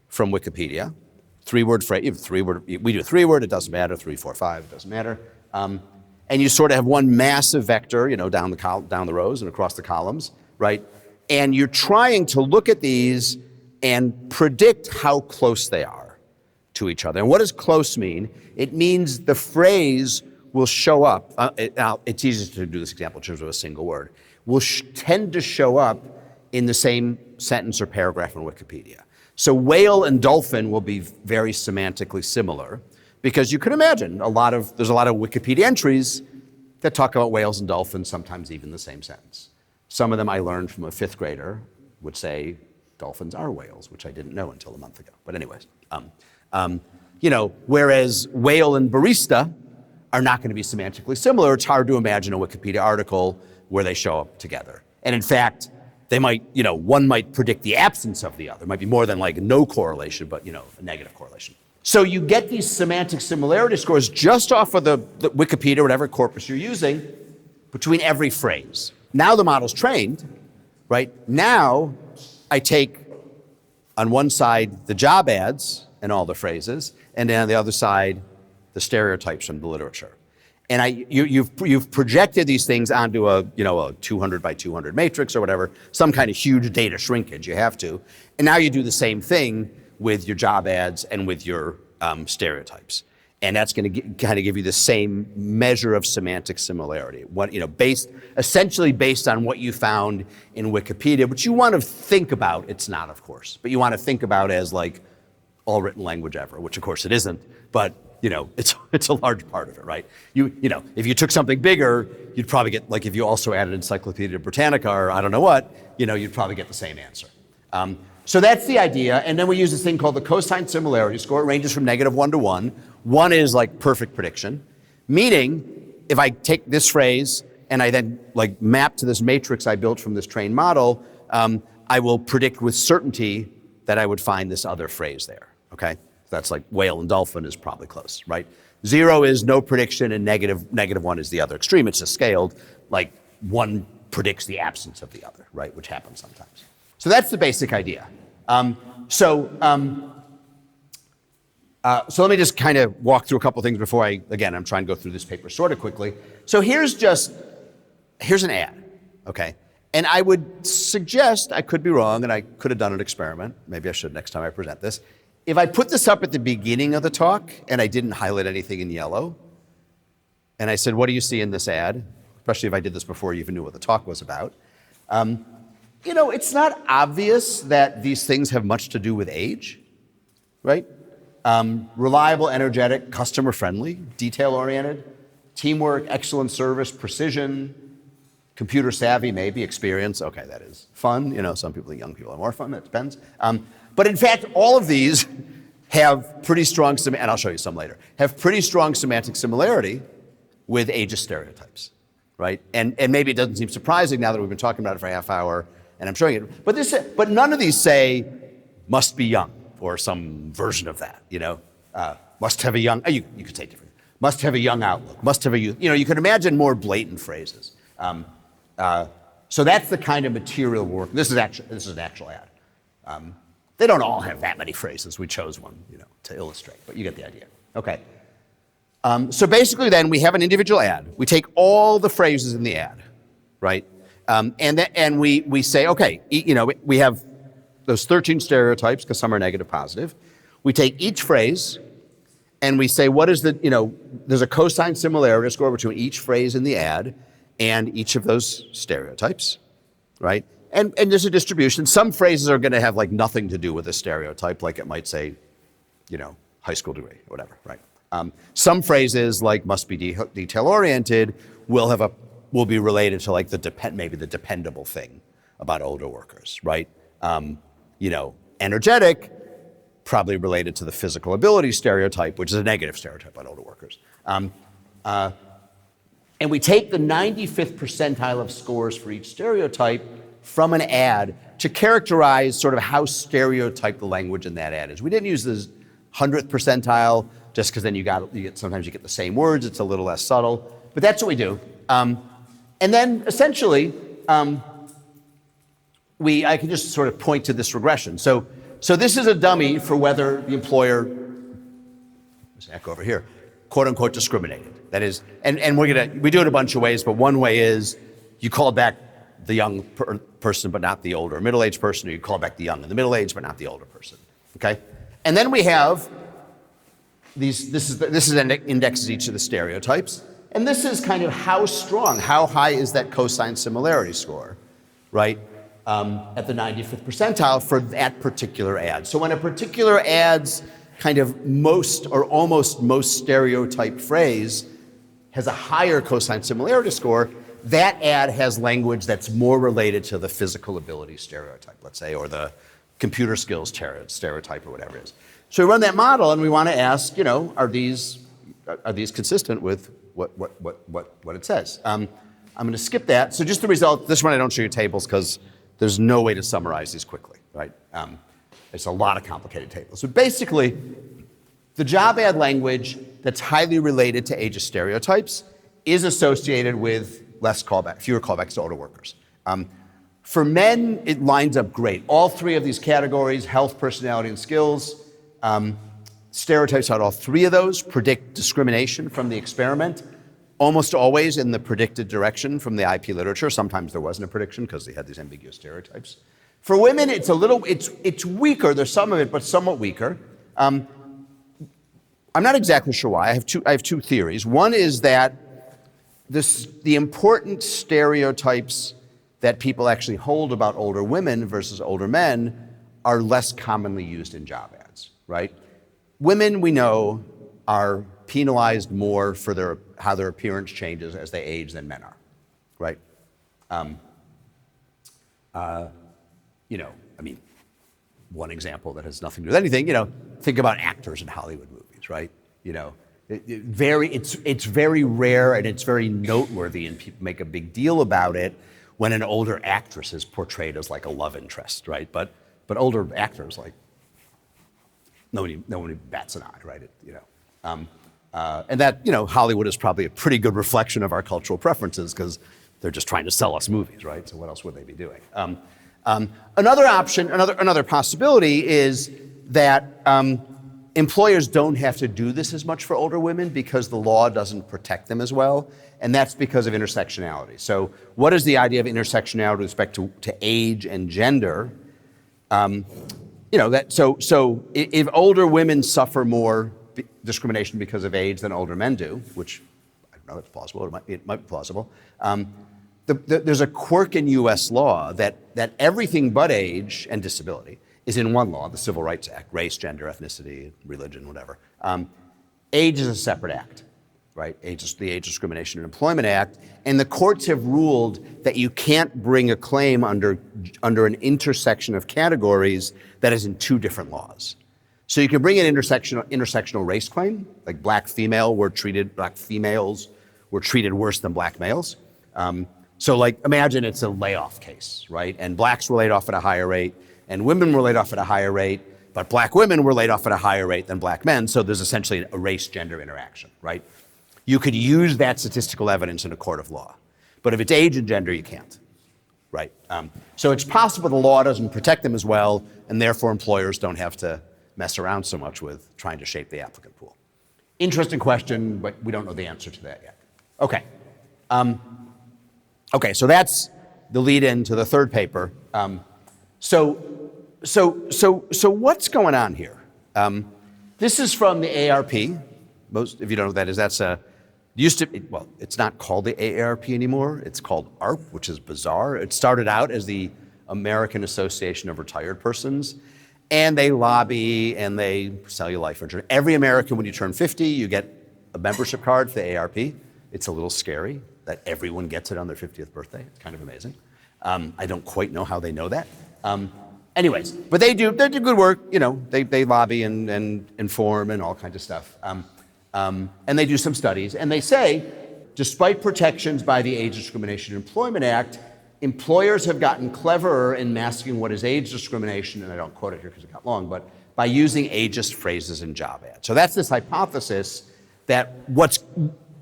from Wikipedia, three-word phrase, we do three-word, it doesn't matter, 3, 4, 5, it doesn't matter. And you sort of have one massive vector, down the rows and across the columns, right? And you're trying to look at these and predict how close they are to each other. And what does close mean? It means the phrase will show up, now it's easy to do this example in terms of a single word, will tend to show up in the same sentence or paragraph in Wikipedia. So whale and dolphin will be very semantically similar, because you can imagine there's a lot of Wikipedia entries that talk about whales and dolphins, sometimes even the same sentence. Some of them I learned from a 5th grader would say dolphins are whales, which I didn't know until a month ago. But anyways, whereas whale and barista are not going to be semantically similar. It's hard to imagine a Wikipedia article where they show up together. And in fact, they might, one might predict the absence of the other. It might be more than like no correlation, but a negative correlation. So you get these semantic similarity scores just off of the Wikipedia, whatever corpus you're using, between every phrase. Now the model's trained, right? Now I take on one side the job ads and all the phrases, and then on the other side the stereotypes from the literature. And you've projected these things onto a 200 by 200 matrix or whatever, some kind of huge data shrinkage. You have to, and now you do the same thing with your job ads and with your stereotypes. And that's going to kind of give you the same measure of semantic similarity. Essentially based on what you found in Wikipedia, which you want to think about. It's not, of course, but you want to think about as like all written language ever, which of course it isn't. But it's a large part of it, right? If you took something bigger, you'd probably get, like if you also added Encyclopedia Britannica or I don't know what, you'd probably get the same answer. So that's the idea, and then we use this thing called the cosine similarity score. It ranges from -1 to 1. 1 is like perfect prediction, meaning if I take this phrase and I then like map to this matrix I built from this trained model, I will predict with certainty that I would find this other phrase there, okay? That's like whale and dolphin is probably close, right? 0 is no prediction, and -1 is the other extreme. It's just scaled, like one predicts the absence of the other, right? Which happens sometimes. So that's the basic idea. So let me just kind of walk through a couple things before I'm trying to go through this paper sort of quickly. So here's an ad, okay? And I would suggest, I could be wrong, and I could have done an experiment. Maybe I should next time I present this. If I put this up at the beginning of the talk and I didn't highlight anything in yellow, and I said, what do you see in this ad? Especially if I did this before you even knew what the talk was about. It's not obvious that these things have much to do with age, right? Reliable, energetic, customer-friendly, detail-oriented, teamwork, excellent service, precision, computer savvy, maybe, experience. Okay, that is fun. Some people think young people are more fun. It depends. But in fact, all of these have pretty strong, and I'll show you some later, have pretty strong semantic similarity with ageist stereotypes, right? And maybe it doesn't seem surprising now that we've been talking about it for a half hour and I'm showing it. But none of these say must be young or some version of that, must have a young, you could say different, must have a young outlook, must have a youth, you can imagine more blatant phrases. So that's the kind of material work. This is an actual ad. They don't all have that many phrases. We chose one, to illustrate, but you get the idea. Okay. So basically then we have an individual ad. We take all the phrases in the ad, right? And we say, okay, we have those 13 stereotypes because some are negative, positive. We take each phrase and we say, what is there's a cosine similarity score between each phrase in the ad and each of those stereotypes, right? And there's a distribution. Some phrases are going to have like nothing to do with a stereotype, like it might say, high school degree, or whatever, right? Some phrases like must be detail-oriented will be related to like maybe the dependable thing about older workers, right? Energetic probably related to the physical ability stereotype, which is a negative stereotype on older workers. And we take the 95th percentile of scores for each stereotype from an ad to characterize sort of how stereotyped the language in that ad is. We didn't use the 100th percentile just because then sometimes you get the same words, it's a little less subtle, but that's what we do. And then essentially, I can just sort of point to this regression. So this is a dummy for whether the employer, let's back over here, quote unquote discriminated. That is, and we do it a bunch of ways, but one way is you call back the young person but not the older middle-aged person, or you call back the young and the middle-aged but not the older person, okay? And then we have this indexes each of the stereotypes, and this is kind of how strong, how high is that cosine similarity score, right? At the 95th percentile for that particular ad. So when a particular ad's kind of most or almost most stereotype phrase has a higher cosine similarity score, that ad has language that's more related to the physical ability stereotype, let's say, or the computer skills stereotype or whatever it is. So we run that model and we want to ask, are these consistent with what it says? I'm going to skip that. So just the result, this one I don't show you tables because there's no way to summarize these quickly, right? It's a lot of complicated tables. So basically, the job ad language that's highly related to ageist stereotypes is associated with fewer callbacks to older workers. For men, it lines up great. All three of these categories, health, personality, and skills, stereotypes on all three of those predict discrimination from the experiment, almost always in the predicted direction from the IP literature. Sometimes there wasn't a prediction because they had these ambiguous stereotypes. For women, it's weaker. There's some of it, but somewhat weaker. I'm not exactly sure why. I have two theories. One is that the important stereotypes that people actually hold about older women versus older men are less commonly used in job ads, right? Women, we know, are penalized more for how their appearance changes as they age than men are, right? One example that has nothing to do with anything, think about actors in Hollywood movies, right? It's very rare and it's very noteworthy, and people make a big deal about it when an older actress is portrayed as like a love interest, right? But older actors, like nobody bats an eye, right? And that Hollywood is probably a pretty good reflection of our cultural preferences because they're just trying to sell us movies, right? So what else would they be doing? Another option, another possibility is that employers don't have to do this as much for older women because the law doesn't protect them as well, and that's because of intersectionality. So what is the idea of intersectionality with respect to age and gender? If older women suffer more discrimination because of age than older men do, which I don't know if it's plausible, it might be plausible, there's a quirk in US law that everything but age and disability is in one law, the Civil Rights Act, race, gender, ethnicity, religion, whatever. Age is a separate act, right? The Age Discrimination and Employment Act, and the courts have ruled that you can't bring a claim under an intersection of categories that is in two different laws. So you can bring an intersectional race claim, like black females were treated worse than black males. So imagine it's a layoff case, right? And blacks were laid off at a higher rate, and women were laid off at a higher rate, but black women were laid off at a higher rate than black men, so there's essentially a race-gender interaction, right? You could use that statistical evidence in a court of law. But if it's age and gender, you can't, right? So it's possible the law doesn't protect them as well, and therefore employers don't have to mess around so much with trying to shape the applicant pool. Interesting question, but we don't know the answer to that yet. Okay. So that's the lead-in to the third paper. So what's going on here? This is from the AARP. If you don't know what that is, it's not called the AARP anymore. It's called ARP, which is bizarre. It started out as the American Association of Retired Persons, and they lobby and they sell you life insurance. Every American, when you turn 50, you get a membership card for the AARP. It's a little scary that everyone gets it on their 50th birthday. It's kind of amazing. I don't quite know how they know that. Anyways, but they do good work. You know, they lobby and inform and all kinds of stuff. And they do some studies, and they say, despite protections by the Age Discrimination and Employment Act, employers have gotten cleverer in masking what is age discrimination, and I don't quote it here because it got long, but by using ageist phrases in job ads. So that's this hypothesis that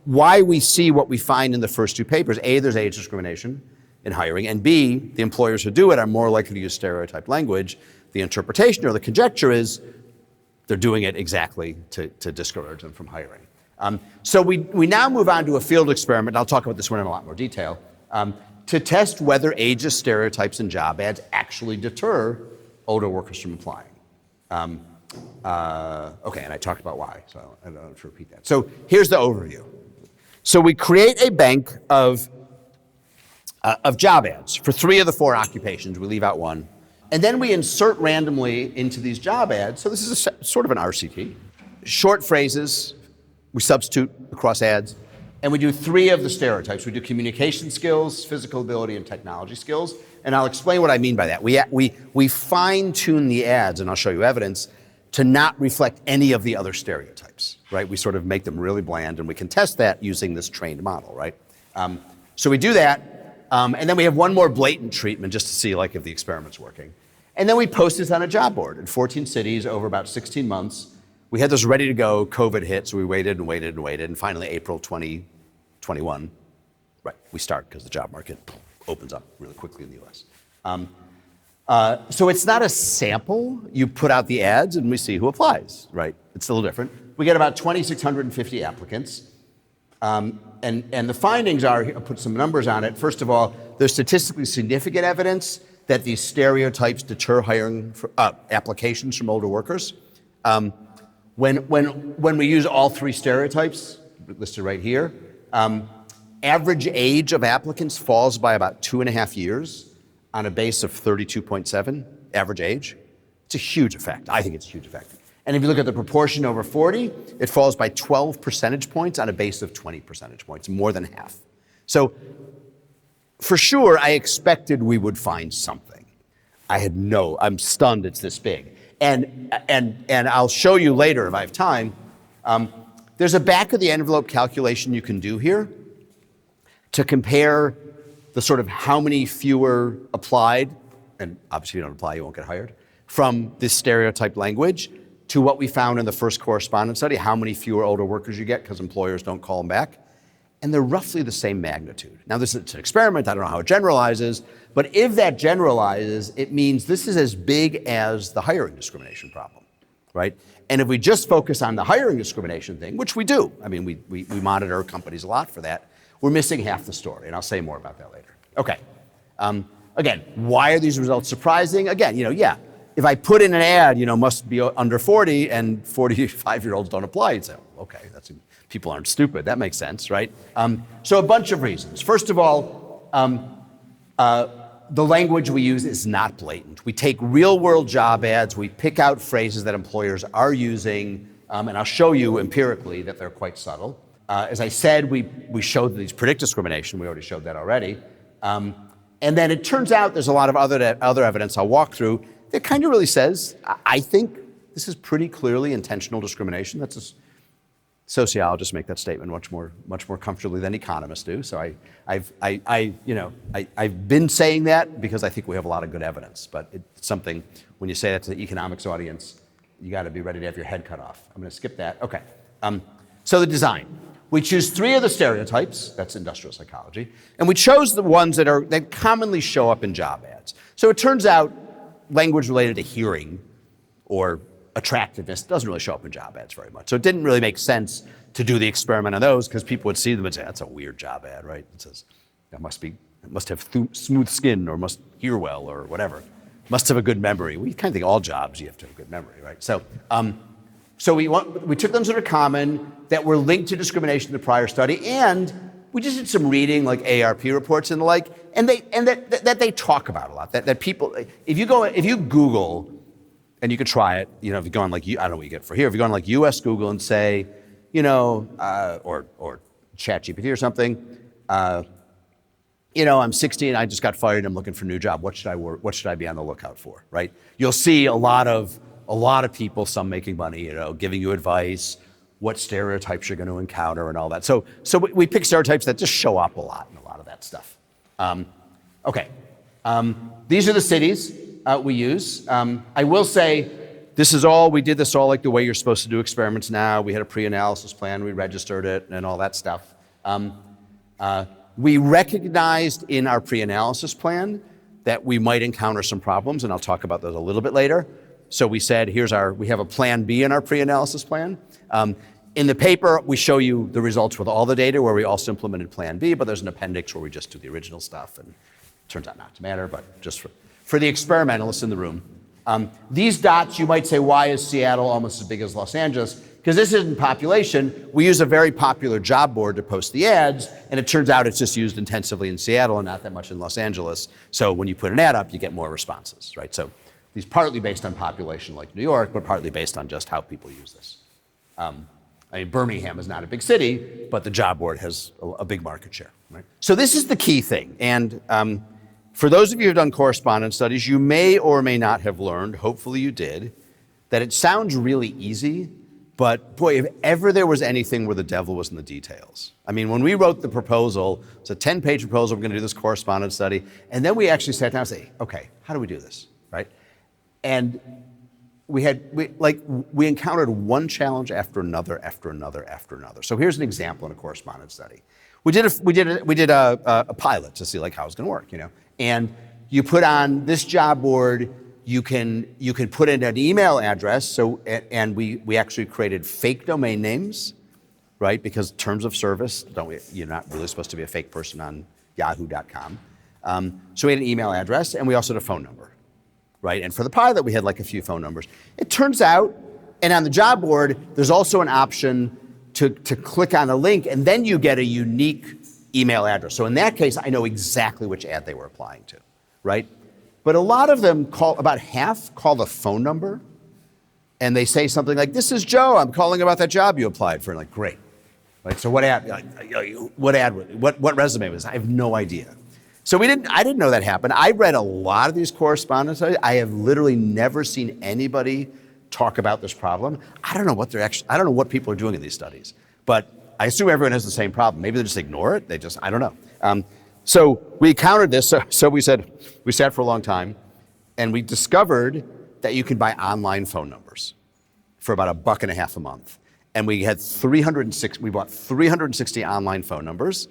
why we see what we find in the first two papers. A, there's age discrimination in hiring, and B, the employers who do it are more likely to use stereotyped language. The interpretation or the conjecture is they're doing it exactly to discourage them from hiring. So we now move on to a field experiment. I'll talk about this one in a lot more detail, to test whether ageist stereotypes in job ads actually deter older workers from applying. Okay, and I talked about why, so I don't have to repeat that. So here's the overview. So we create a bank of job ads for 3 of the 4 occupations. We leave out one. And then we insert randomly into these job ads. So this is sort of an RCT. Short phrases, we substitute across ads. And we do 3 of the stereotypes. We do communication skills, physical ability, and technology skills. And I'll explain what I mean by that. We fine-tune the ads, and I'll show you evidence, to not reflect any of the other stereotypes, right? We sort of make them really bland, and we can test that using this trained model, right? So we do that, and then we have one more blatant treatment just to see like if the experiment's working. And then we post this on a job board in 14 cities over about 16 months. We had this ready to go, COVID hit, so we waited and waited and waited, and finally April 2021, right, we start because the job market opens up really quickly in the US. So it's not a sample. You put out the ads and we see who applies, right? It's a little different. We get about 2,650 applicants. And the findings are, I'll put some numbers on it. First of all, there's statistically significant evidence that these stereotypes deter hiring for, applications from older workers. When we use all 3 stereotypes listed right here, average age of applicants falls by about 2.5 years on a base of 32.7 average age. It's a huge effect. I think it's a huge effect. And if you look at the proportion over 40, it falls by 12 percentage points on a base of 20 percentage points, more than half. So for sure, I expected we would find something. I'm stunned it's this big. And I'll show you later if I have time. There's a back of the envelope calculation you can do here to compare the sort of how many fewer applied, and obviously if you don't apply, you won't get hired, from this stereotype language to what we found in the first correspondence study, how many fewer older workers you get because employers don't call them back. And they're roughly the same magnitude. Now this is an experiment, I don't know how it generalizes, but if that generalizes, it means this is as big as the hiring discrimination problem, right? And if we just focus on the hiring discrimination thing, which we do, I mean, we monitor companies a lot for that, we're missing half the story, and I'll say more about that later. Okay, again, why are these results surprising? Again, if I put in an ad, must be under 40 and 45-year-olds don't apply, you'd say, okay, people aren't stupid, that makes sense, right? So a bunch of reasons. First of all, the language we use is not blatant. We take real-world job ads, we pick out phrases that employers are using, and I'll show you empirically that they're quite subtle. As I said, we showed these predict discrimination. We already showed that already. And then it turns out there's a lot of other evidence I'll walk through that kind of really says, I think this is pretty clearly intentional discrimination. That's a sociologists make that statement much more comfortably than economists do. So I've been saying that because I think we have a lot of good evidence. But it's something when you say that to the economics audience, you got to be ready to have your head cut off. I'm going to skip that. Okay. So the design. We choose 3 of the stereotypes, that's industrial psychology, and we chose the ones that commonly show up in job ads. So it turns out language related to hearing or attractiveness doesn't really show up in job ads very much. So it didn't really make sense to do the experiment on those because people would see them and say, that's a weird job ad, right? It says, it must have smooth skin or must hear well or whatever. Must have a good memory. We kind of think all jobs you have to have good memory, right? So we took them sort of common that were linked to discrimination in the prior study, and we just did some reading, like ARP reports and the like, and that they talk about a lot. That people, if you Google, and you could try it, if you go on I don't know what you get for here. If you go on US Google and say, or ChatGPT or something, I'm 60 and I just got fired and I'm looking for a new job. What should I be on the lookout for, right? You'll see a lot of people, some making money, giving you advice, what stereotypes you're going to encounter and all that. So we pick stereotypes that just show up a lot in a lot of that stuff. Okay. These are the cities we use. I will say, we did this all like the way you're supposed to do experiments now. We had a pre-analysis plan, we registered it, and all that stuff. We recognized in our pre-analysis plan that we might encounter some problems, and I'll talk about those a little bit later. So we said, we have a plan B in our pre-analysis plan. In the paper, we show you the results with all the data where we also implemented plan B, but there's an appendix where we just do the original stuff, and it turns out not to matter, but just for the experimentalists in the room. These dots, you might say, why is Seattle almost as big as Los Angeles? Because this isn't population. We use a very popular job board to post the ads, and it turns out it's just used intensively in Seattle and not that much in Los Angeles. So when you put an ad up, you get more responses, right? So these partly based on population like New York, but partly based on just how people use this. Birmingham is not a big city, but the job board has a big market share, right? So this is the key thing. And for those of you who've done correspondence studies, you may or may not have learned, hopefully you did, that it sounds really easy, but boy, if ever there was anything where the devil was in the details. When we wrote the proposal, it's a 10-page proposal, we're gonna do this correspondence study, and then we actually sat down and say, okay, how do we do this, right? And we encountered one challenge after another. So here's an example in a correspondence study. We did a pilot to see how it's gonna work, And you put on this job board, you can put in an email address. And we actually created fake domain names, right? Because terms of service, you're not really supposed to be a fake person on yahoo.com. So we had an email address, and we also had a phone number, right? And for the pilot, we had a few phone numbers. It turns out, and on the job board, there's also an option to click on a link, and then you get a unique email address. So in that case, I know exactly which ad they were applying to, right? But a lot of them about half call the phone number, and they say something like, "This is Joe, I'm calling about that job you applied for." And great. Right, so what ad, what resume was it? I have no idea. So I didn't know that happened. I read a lot of these correspondence studies. I have literally never seen anybody talk about this problem. I don't know what people are doing in these studies, but I assume everyone has the same problem. Maybe they just ignore it. I don't know. So we encountered this. So we sat for a long time, and we discovered that you can buy online phone numbers for about $1.50 a month. And we bought 360 online phone numbers.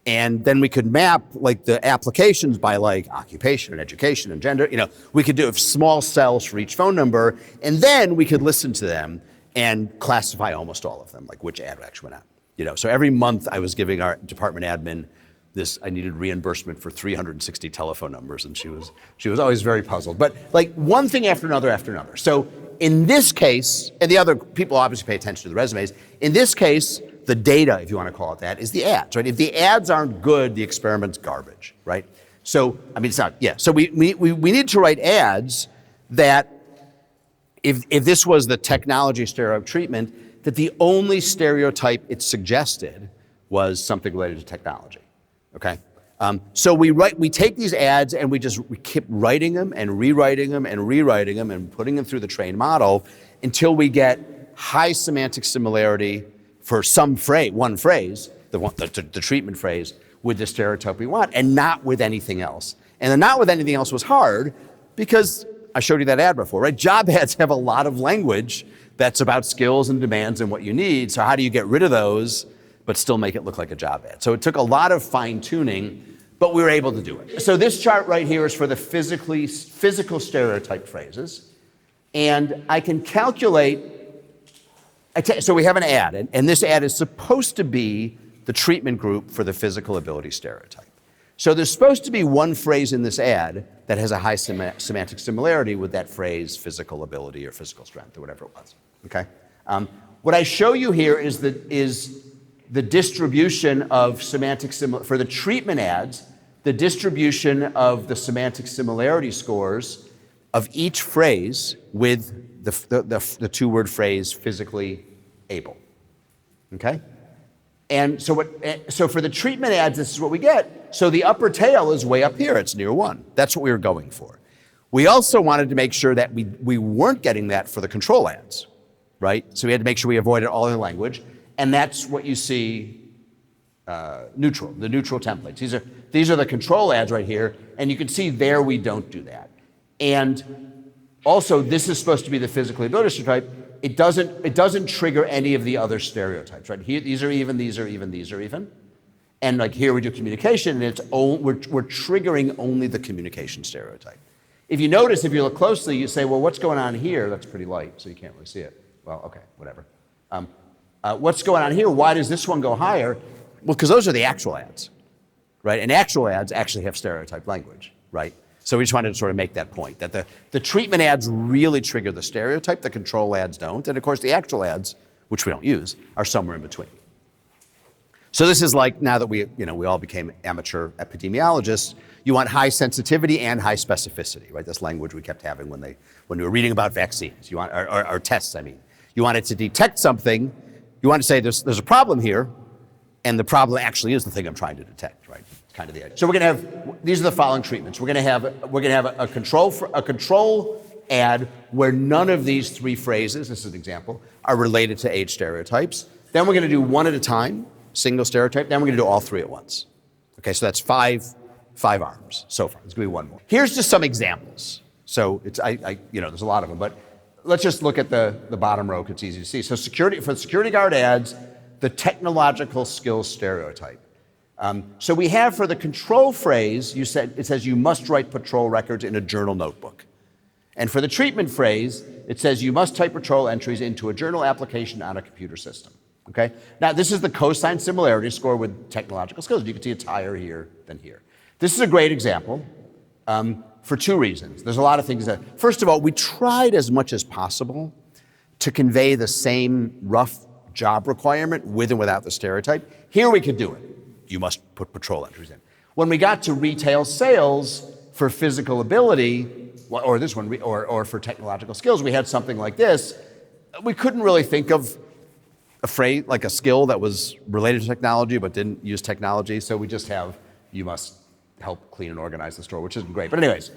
And then we could map the applications by occupation and education and gender. We could do small cells for each phone number, and then we could listen to them and classify almost all of them, which ad actually went out. So every month I was giving our department admin I needed reimbursement for 360 telephone numbers, and she was always very puzzled. But one thing after another. So in this case, and the other people obviously pay attention to the resumes. In this case, the data, if you want to call it that, is the ads, right? If the ads aren't good, the experiment's garbage, right? So, it's not, yeah. So we need to write ads that, if this was the technology stereotype treatment, that the only stereotype it suggested was something related to technology, okay? So we take these ads and we keep writing them and rewriting them and rewriting them and putting them through the trained model until we get high semantic similarity for one phrase, the treatment phrase, with the stereotype we want, and not with anything else. And the not with anything else was hard because I showed you that ad before, right? Job ads have a lot of language that's about skills and demands and what you need. So how do you get rid of those but still make it look like a job ad? So it took a lot of fine tuning, but we were able to do it. So this chart right here is for the physical stereotype phrases. And I can calculate, so we have an ad, and this ad is supposed to be the treatment group for the physical ability stereotype. So there's supposed to be one phrase in this ad that has a high semantic similarity with that phrase, physical ability or physical strength or whatever it was, okay? What I show you here is the distribution of semantic for the treatment ads, the distribution of the semantic similarity scores of each phrase with the two-word phrase physically able, okay? And so for the treatment ads, this is what we get. So the upper tail is way up here. It's near 1. That's what we were going for. We also wanted to make sure that we weren't getting that for the control ads, right? So we had to make sure we avoided all other language. And that's what you see the neutral templates. These are the control ads right here. And you can see there we don't do that. And also, this is supposed to be the physically ability stereotype. It doesn't trigger any of the other stereotypes, right? Here, these are even, these are even, these are even. And like here we do communication, and we're triggering only the communication stereotype. If you notice, if you look closely, you say, well, what's going on here? That's pretty light, so you can't really see it. Well, okay, whatever. What's going on here? Why does this one go higher? Well, because those are the actual ads, right? And actual ads actually have stereotype language, right? So we just wanted to sort of make that point, that the treatment ads really trigger the stereotype, the control ads don't. And of course, the actual ads, which we don't use, are somewhere in between. So this is like, now that we all became amateur epidemiologists, you want high sensitivity and high specificity, right? This language we kept having when we were reading about vaccines, you want, or tests, I mean. You want it to detect something, you want to say there's a problem here, and the problem actually is the thing I'm trying to detect, right? Kind of the idea. So we're going to have, these are the following treatments. We're going to have a control ad where none of these 3 phrases, this is an example, are related to age stereotypes. Then we're going to do one at a time, single stereotype. Then we're going to do all 3 at once. Okay, so that's five arms so far. There's going to be one more. Here's just some examples. So it's there's a lot of them, but let's just look at the bottom row. It's easy to see. So for security guard ads, the technological skills stereotype. So we have for the control phrase, it says you must write patrol records in a journal notebook. And for the treatment phrase, it says you must type patrol entries into a journal application on a computer system. Okay? Now this is the cosine similarity score with technological skills. You can see it's higher here than here. This is a great example for 2 reasons. There's a lot of things that, first of all, we tried as much as possible to convey the same rough job requirement with and without the stereotype. Here we could do it. You must put patrol entries in. When we got to retail sales for physical ability, or this one, or for technological skills, we had something like this. We couldn't really think of a phrase, like a skill that was related to technology but didn't use technology, so we just have, you must help clean and organize the store, which isn't great. But anyways,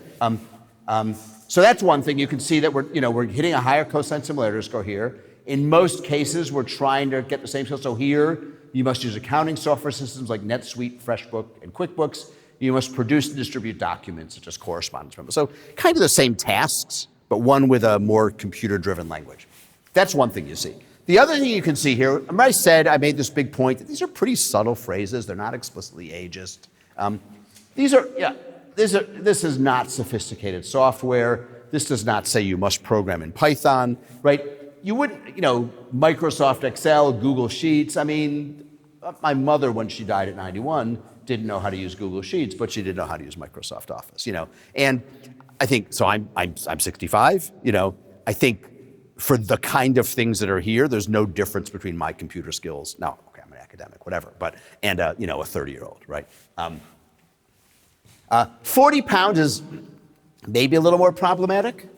so that's one thing. You can see that we're hitting a higher cosine similarity score here. In most cases, we're trying to get the same skill. So here, you must use accounting software systems like NetSuite, FreshBook, and QuickBooks. You must produce and distribute documents such as correspondence memos. So kind of the same tasks, but one with a more computer-driven language. That's one thing you see. The other thing you can see here, I made this big point that these are pretty subtle phrases. They're not explicitly ageist. This is not sophisticated software. This does not say you must program in Python, right? You wouldn't, Microsoft Excel, Google Sheets. I mean, my mother, when she died at 91, didn't know how to use Google Sheets, but she did know how to use Microsoft Office, And I think, so I'm 65, I think for the kind of things that are here, there's no difference between my computer skills. Now, okay, I'm an academic, whatever, and a 30-year-old, right? 40 pounds is maybe a little more problematic.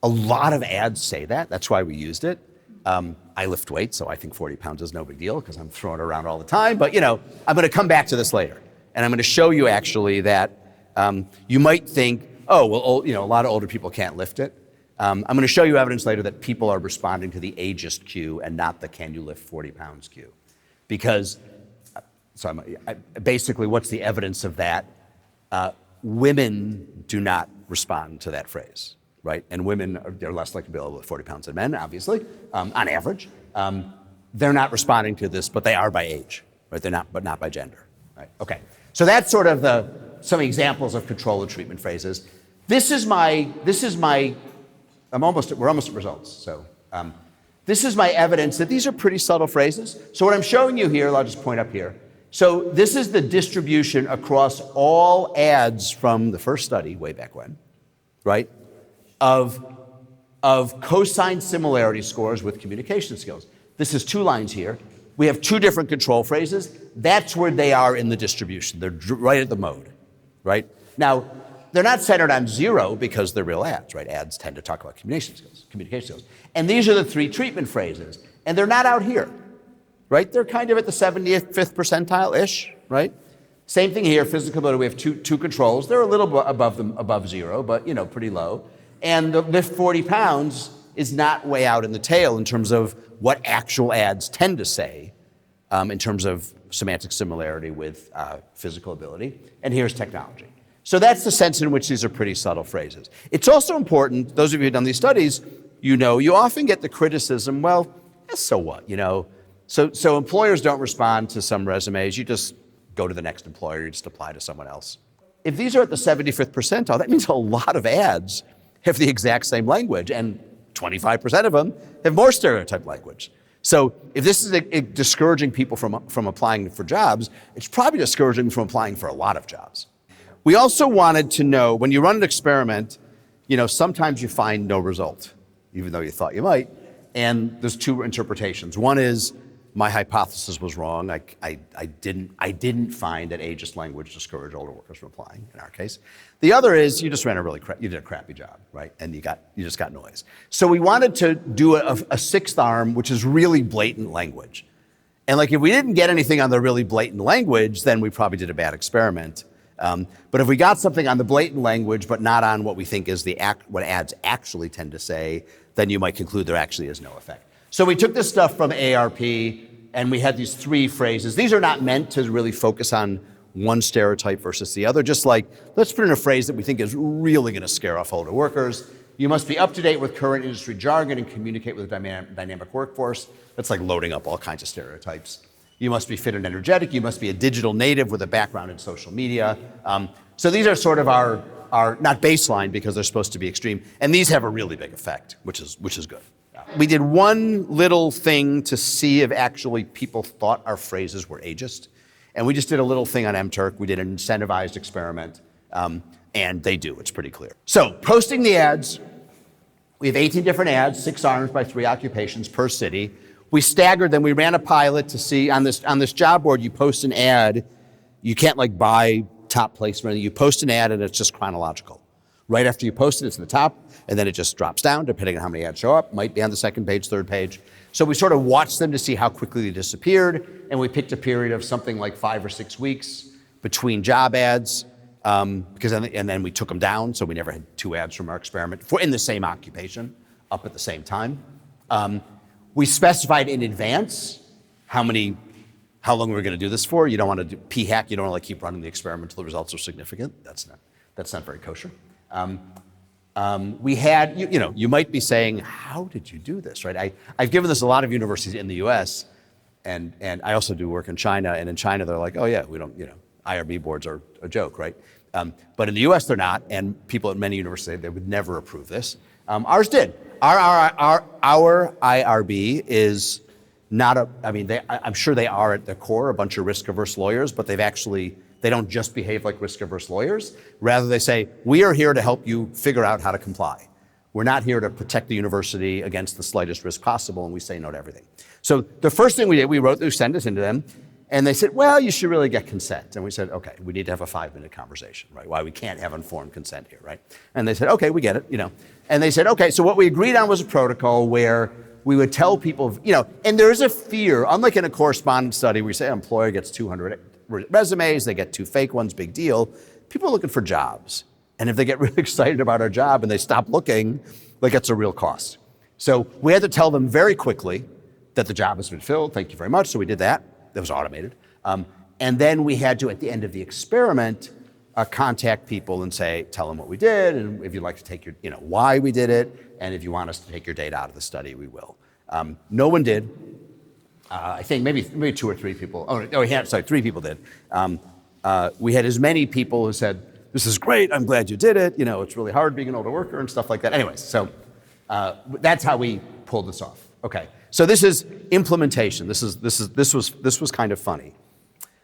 A lot of ads say that. That's why we used it. I lift weights, so I think 40 pounds is no big deal because I'm throwing it around all the time. But, I'm going to come back to this later. And I'm going to show you actually that you might think, oh, well, a lot of older people can't lift it. I'm going to show you evidence later that people are responding to the ageist cue and not the can you lift 40 pounds cue. Because, basically, what's the evidence of that? Women do not respond to that phrase. Right? And women they're less likely to be able to lift 40 pounds than men, obviously, on average. They're not responding to this, but they are by age, right? They're not, but not by gender, right? Okay. So that's sort of some examples of control and treatment phrases. We're almost at results. So this is my evidence that these are pretty subtle phrases. So what I'm showing you here, I'll just point up here. So this is the distribution across all ads from the first study way back when, right? Of cosine similarity scores with communication skills. This is 2 lines here. We have 2 different control phrases. That's where they are in the distribution. They're right at the mode, right? Now, they're not centered on 0 because they're real ads, right? Ads tend to talk about communication skills. And these are the 3 treatment phrases. And they're not out here. right? They're kind of at the 75th percentile-ish, right? Same thing here, physical ability, we have two controls. They're a little above zero, but pretty low. And the lift 40 pounds is not way out in the tail in terms of what actual ads tend to say in terms of semantic similarity with physical ability. And here's technology. So that's the sense in which these are pretty subtle phrases. It's also important, those of you who've done these studies, you often get the criticism, well, so what, So employers don't respond to some resumes. You just go to the next employer, you just apply to someone else. If these are at the 75th percentile, that means a lot of ads have the exact same language, and 25% of them have more stereotype language. So if this is discouraging people from applying for jobs, it's probably discouraging from applying for a lot of jobs. We also wanted to know, when you run an experiment, sometimes you find no result, even though you thought you might, and there's two interpretations. One is, my hypothesis was wrong. I didn't find that ageist language discouraged older workers from applying, in our case. The other is you just ran you did a crappy job, right? And you just got noise. So we wanted to do a sixth arm, which is really blatant language. And if we didn't get anything on the really blatant language, then we probably did a bad experiment. But if we got something on the blatant language, but not on what we think is what ads actually tend to say, then you might conclude there actually is no effect. So we took this stuff from ARP, and we had these three phrases. These are not meant to really focus on one stereotype versus the other, just let's put in a phrase that we think is really going to scare off older workers. You must be up to date with current industry jargon and communicate with a dynamic workforce. That's like loading up all kinds of stereotypes. You must be fit and energetic. You must be a digital native with a background in social media. So these are sort of our not baseline because they're supposed to be extreme, and these have a really big effect, which is good. We did one little thing to see if actually people thought our phrases were ageist. And we just did a little thing on MTurk. We did an incentivized experiment, and they do. It's pretty clear. So posting the ads, we have 18 different ads, 6 arms by 3 occupations per city. We staggered them. We ran a pilot to see on this job board, you post an ad. You can't buy top placement. You post an ad, and it's just chronological. Right after you post it, it's in the top, and then it just drops down, depending on how many ads show up. Might be on the second page, third page. So we sort of watched them to see how quickly they disappeared, and we picked a period of something like 5 or 6 weeks between job ads, and then we took them down, so we never had 2 ads from our experiment in the same occupation up at the same time. We specified in advance how long we were going to do this for. You don't want to do p-hack. You don't want to keep running the experiment until the results are significant. That's not very kosher. We had, you might be saying, how did you do this, right? I've given this a lot of universities in the US, and I also do work in China, and in China they're like, oh yeah, we don't, IRB boards are a joke, right? But in the US they're not, and people at many universities, they would never approve this. Ours did. Our IRB is not I'm sure they are at their core a bunch of risk-averse lawyers, but they don't just behave like risk-averse lawyers. Rather, they say, we are here to help you figure out how to comply. We're not here to protect the university against the slightest risk possible, and we say no to everything. So the first thing we did, we sent this into them, and they said, well, you should really get consent. And we said, okay, we need to have a 5-minute conversation, right? Why we can't have informed consent here, right? And they said, okay, we get it, And they said, okay, so what we agreed on was a protocol where we would tell people, and there is a fear, unlike in a correspondence study where you say an employer gets 200 resumes, they get 2 fake ones, big deal. People are looking for jobs. And if they get really excited about our job and they stop looking, it's a real cost. So we had to tell them very quickly that the job has been filled. Thank you very much. So we did that. That was automated. And then we had to, at the end of the experiment, contact people and tell them what we did, and if you'd like to take your, why we did it, and if you want us to take your data out of the study, we will. No one did. I think maybe 2 or 3 people. 3 people did. We had as many people who said, this is great, I'm glad you did it, it's really hard being an older worker and stuff like that. Anyways, so that's how we pulled this off. Okay, so this is implementation. This was kind of funny.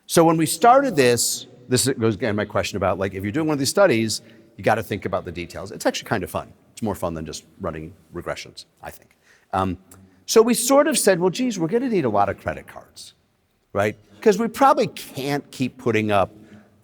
So when we started this goes again my question about if you're doing one of these studies, you got to think about the details. It's actually kind of fun. It's more fun than just running regressions, I think. So we sort of said, well, geez, we're going to need a lot of credit cards, right? Because we probably can't keep putting up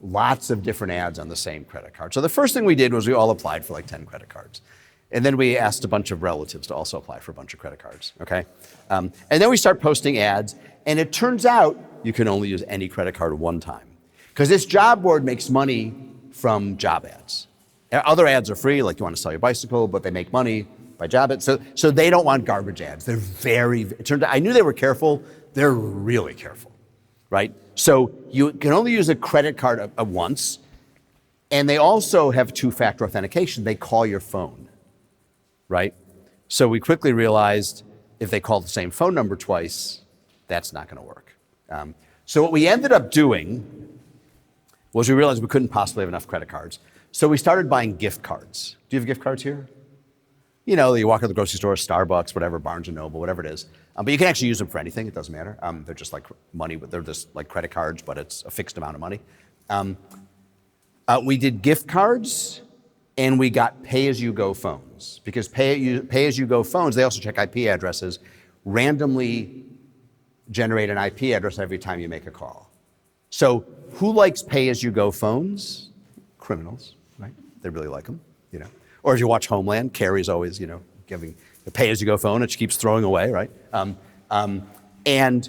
lots of different ads on the same credit card. So the first thing we did was we all applied for 10 credit cards. And then we asked a bunch of relatives to also apply for a bunch of credit cards, okay? And then we start posting ads. And it turns out you can only use any credit card one time. Because this job board makes money from job ads. Other ads are free, like you want to sell your bicycle, but they make money by job ads. So they don't want garbage ads. They're it turned out, I knew they were careful. They're really careful, right? So you can only use a credit card once. And they also have two-factor authentication. They call your phone, right? So we quickly realized if they call the same phone number twice, that's not going to work. So what we ended up doing was we realized we couldn't possibly have enough credit cards. So we started buying gift cards. Do you have gift cards here? You know, you walk to the grocery store, Starbucks, whatever, Barnes & Noble, whatever it is. But you can actually use them for anything. It doesn't matter. They're just like money. They're just like credit cards, but it's a fixed amount of money. We did gift cards, and we got pay-as-you-go phones. Because pay-as-you-go phones, they also check IP addresses, randomly generate an IP address every time you make a call. So who likes pay-as-you-go phones? Criminals, right? They really like them, you know. Or if you watch Homeland, Carrie's always, you know, giving the pay-as-you-go phone that she keeps throwing away, right? And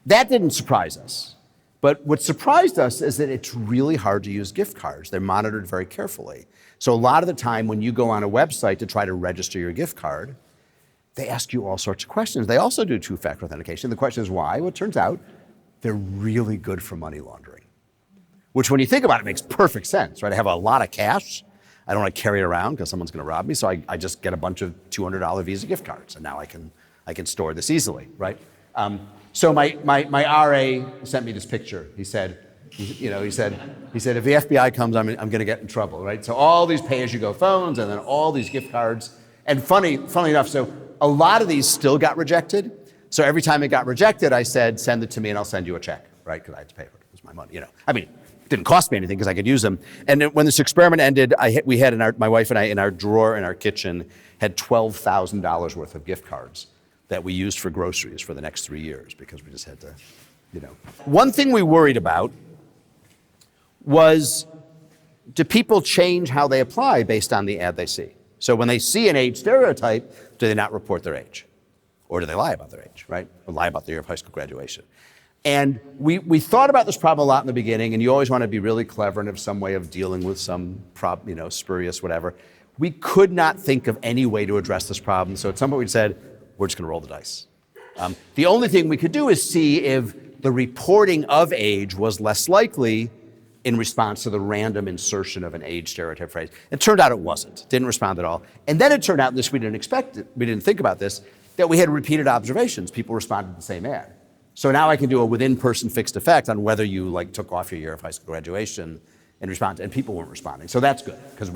that didn't surprise us. But what surprised us is that it's really hard to use gift cards. They're monitored very carefully. So a lot of the time when you go on a website to try to register your gift card, they ask you all sorts of questions. They also do two-factor authentication. The question is why? Well, it turns out they're really good for money laundering, which when you think about it makes perfect sense, right? I have a lot of cash. I don't want to carry it around because someone's going to rob me. So I just get a bunch of $200 Visa gift cards, and now I can store this easily, right? So my RA sent me this picture. He said, if the FBI comes, I'm going to get in trouble, right? So all these pay-as-you-go phones, and then all these gift cards. And funny enough, so a lot of these still got rejected. So every time it got rejected, I said, send it to me and I'll send you a check, right? Because I had to pay for it. It was my money, you know. I mean, it didn't cost me anything because I could use them. And then when this experiment ended, we had my wife and I in our drawer in our kitchen had $12,000 worth of gift cards that we used for groceries for the next 3 years because we just had to, you know. One thing we worried about was, do people change how they apply based on the ad they see? So when they see an age stereotype, do they not report their age? Or do they lie about their age, right? Or lie about the year of high school graduation. And we thought about this problem a lot in the beginning, and you always want to be really clever and have some way of dealing with some spurious whatever. We could not think of any way to address this problem. So at some point we said, we're just going to roll the dice. The only thing we could do is see if the reporting of age was less likely in response to the random insertion of an age stereotype phrase. It turned out it wasn't. Didn't respond at all. And then it turned out, this we didn't expect it, we didn't think about this, that we had repeated observations. People responded to the same ad. So now I can do a within-person fixed effect on whether you took off your year of high school graduation and responded, and people weren't responding. So that's good, because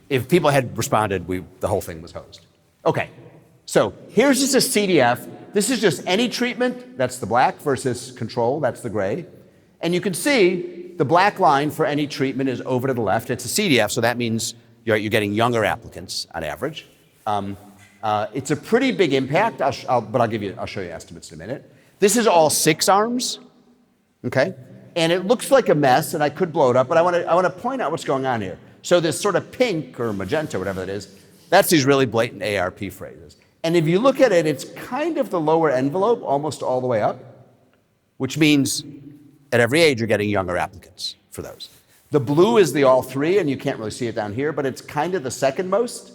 if people had responded, the whole thing was hosed. Okay, so here's just a CDF. This is just any treatment, that's the black, versus control, that's the gray. And you can see the black line for any treatment is over to the left. It's a CDF, so that means you're getting younger applicants on average. It's a pretty big impact, but I'll show you estimates in a minute. This is all 6 arms, okay? And it looks like a mess, and I could blow it up, but I want to point out what's going on here. So this sort of pink or magenta, whatever that is, that's these really blatant ARP phrases. And if you look at it, it's kind of the lower envelope, almost all the way up, which means at every age you're getting younger applicants for those. The blue is the all 3, and you can't really see it down here, but it's kind of the second most,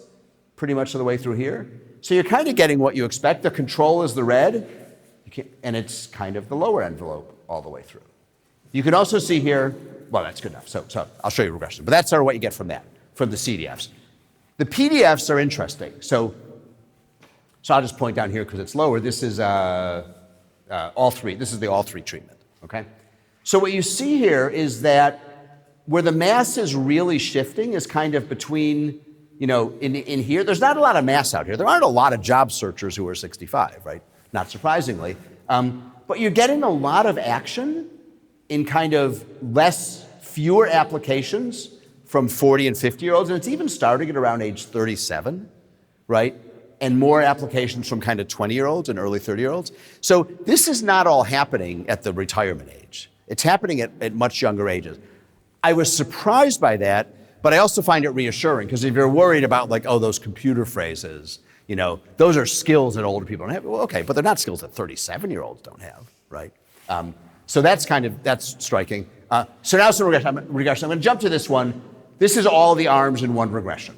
pretty much of the way through here. So you're kind of getting what you expect. The control is the red, and it's kind of the lower envelope all the way through. You can also see here, well, that's good enough. So I'll show you regression, but that's sort of what you get from that, from the CDFs. The PDFs are interesting. So I'll just point down here because it's lower. This is all 3. This is the all 3 treatment, okay? So what you see here is that where the mass is really shifting is kind of between, in here. There's not a lot of mass out here. There aren't a lot of job searchers who are 65, right? Not surprisingly. But you're getting a lot of action in kind of fewer applications from 40 and 50-year-olds, and it's even starting at around age 37, right? And more applications from kind of 20-year-olds and early 30-year-olds. So this is not all happening at the retirement age. It's happening at much younger ages. I was surprised by that, but I also find it reassuring, because if you're worried about those computer phrases, those are skills that older people don't have. Well, okay, but they're not skills that 37-year-olds don't have. right? So that's striking. So now some regression. I'm going to jump to this one. This is all the arms in one regression.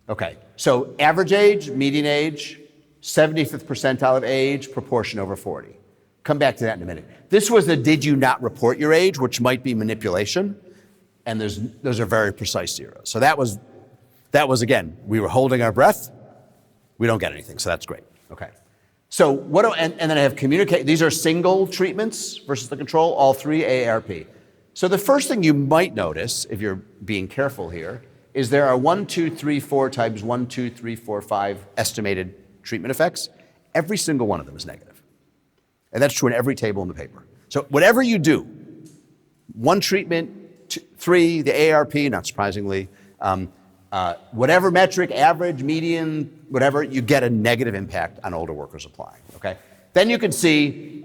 Okay, so average age, median age, 75th percentile of age, proportion over 40. Come back to that in a minute. This was the did you not report your age, which might be manipulation, and those are very precise zeros. So that was again, we were holding our breath. We don't get anything, so that's great. Okay. So and then I have communicate. These are single treatments versus the control, all three AARP. So the first thing you might notice, if you're being careful here, is there are 1, 2, 3, 4 times 1, 2, 3, 4, 5 estimated treatment effects. Every single one of them is negative. And that's true in every table in the paper. So whatever you do, one treatment, 2, 3, the AARP, not surprisingly, whatever metric, average, median, whatever, you get a negative impact on older workers applying, okay? Then you can see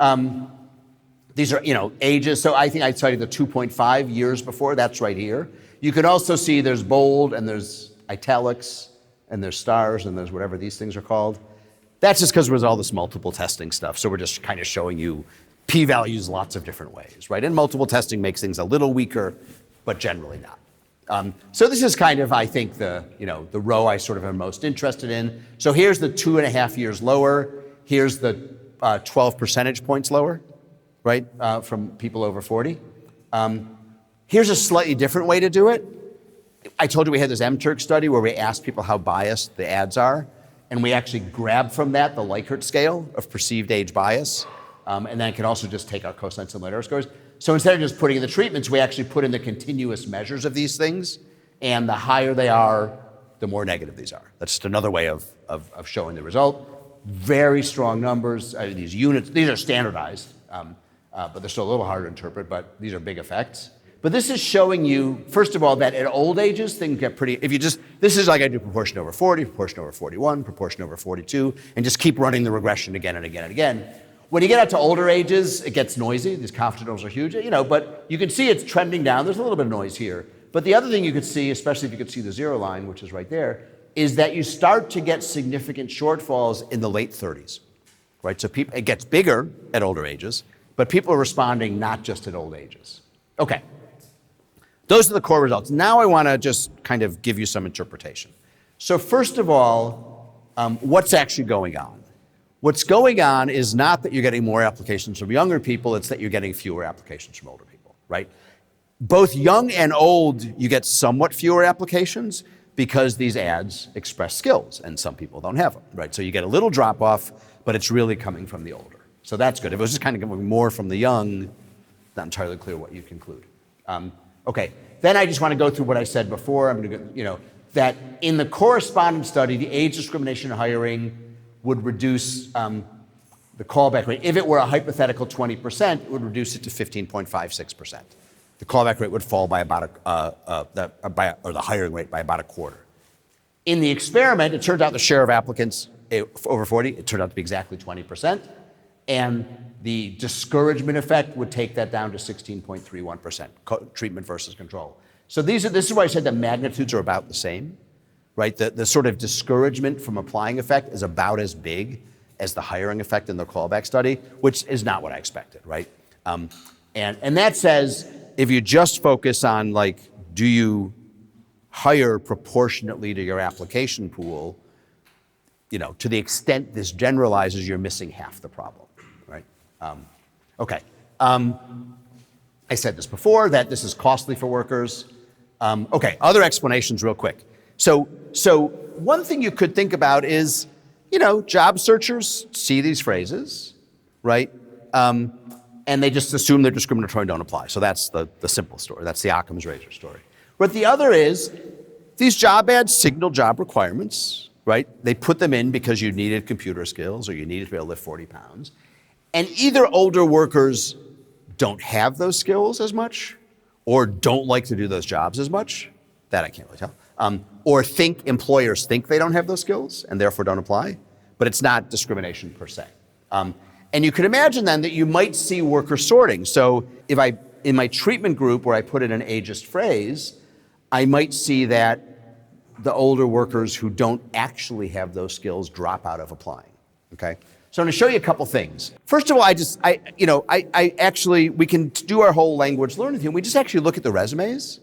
these are, ages. So I think I cited the 2.5 years before. That's right here. You can also see there's bold and there's italics and there's stars and there's whatever these things are called. That's just because there's all this multiple testing stuff. So we're just kind of showing you p-values lots of different ways, right? And multiple testing makes things a little weaker, but generally not. So this is kind of, I think, the row I sort of am most interested in. So here's the 2.5 years lower. Here's the 12 percentage points lower, right, from people over 40. Here's a slightly different way to do it. I told you we had this MTurk study where we asked people how biased the ads are, and we actually grabbed from that the Likert scale of perceived age bias, and then I can also just take our cosine similarity scores. So instead of just putting in the treatments, we actually put in the continuous measures of these things, and the higher they are, the more negative these are. That's just another way of showing the result. Very strong numbers. These units, these are standardized, but they're still a little harder to interpret, but these are big effects. But this is showing you, first of all, that at old ages, things get pretty, this is like I do proportion over 40, proportion over 41, proportion over 42, and just keep running the regression again and again and again. When you get out to older ages, it gets noisy. These confidence intervals are huge, but you can see it's trending down. There's a little bit of noise here. But the other thing you could see, especially if you could see the zero line, which is right there, is that you start to get significant shortfalls in the late 30s, right? So it gets bigger at older ages, but people are responding not just at old ages. Okay. Those are the core results. Now I want to just kind of give you some interpretation. So first of all, what's actually going on? What's going on is not that you're getting more applications from younger people, it's that you're getting fewer applications from older people, right? Both young and old, you get somewhat fewer applications because these ads express skills, and some people don't have them, right? So you get a little drop off, but it's really coming from the older. So that's good. If it was just kind of coming more from the young, not entirely clear what you conclude. Okay, then I just want to go through what I said before. I'm going to go, that in the correspondence study, the age discrimination in hiring would reduce the callback rate. If it were a hypothetical 20%, it would reduce it to 15.56%. The callback rate would fall by about the hiring rate by about a quarter. In the experiment, it turned out the share of applicants over 40, it turned out to be exactly 20%. And the discouragement effect would take that down to 16.31%, treatment versus control. So this is why I said the magnitudes are about the same, right? The sort of discouragement from applying effect is about as big as the hiring effect in the callback study, which is not what I expected, right? And that says, if you just focus on do you hire proportionately to your application pool, to the extent this generalizes, you're missing half the problem, right? Okay. I said this before, that this is costly for workers. Okay, other explanations real quick. So one thing you could think about is, job searchers see these phrases, right? And they just assume they're discriminatory and don't apply. So that's the simple story. That's the Occam's razor story. But the other is, these job ads signal job requirements, right? They put them in because you needed computer skills or you needed to be able to lift 40 pounds. And either older workers don't have those skills as much or don't like to do those jobs as much. That I can't really tell. Or employers think they don't have those skills and therefore don't apply. But it's not discrimination per se. And you can imagine then that you might see worker sorting. So if in my treatment group where I put in an ageist phrase, I might see that the older workers who don't actually have those skills drop out of applying, okay? So I'm going to show you a couple things. First of all, we can do our whole language learning thing. We just actually look at the resumes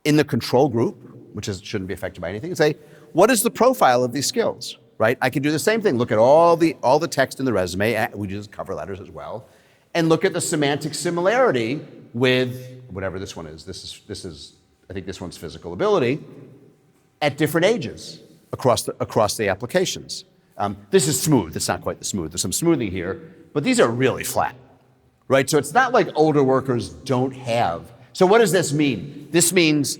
in the control group, which shouldn't be affected by anything, and say, what is the profile of these skills, right? I can do the same thing. Look at all the text in the resume. We do cover letters as well, and look at the semantic similarity with whatever this one is. This is I think this one's physical ability at different ages across the applications. This is smooth. It's not quite the smooth. There's some smoothing here, but these are really flat, right? So it's not like older workers don't have. So what does this mean? This means,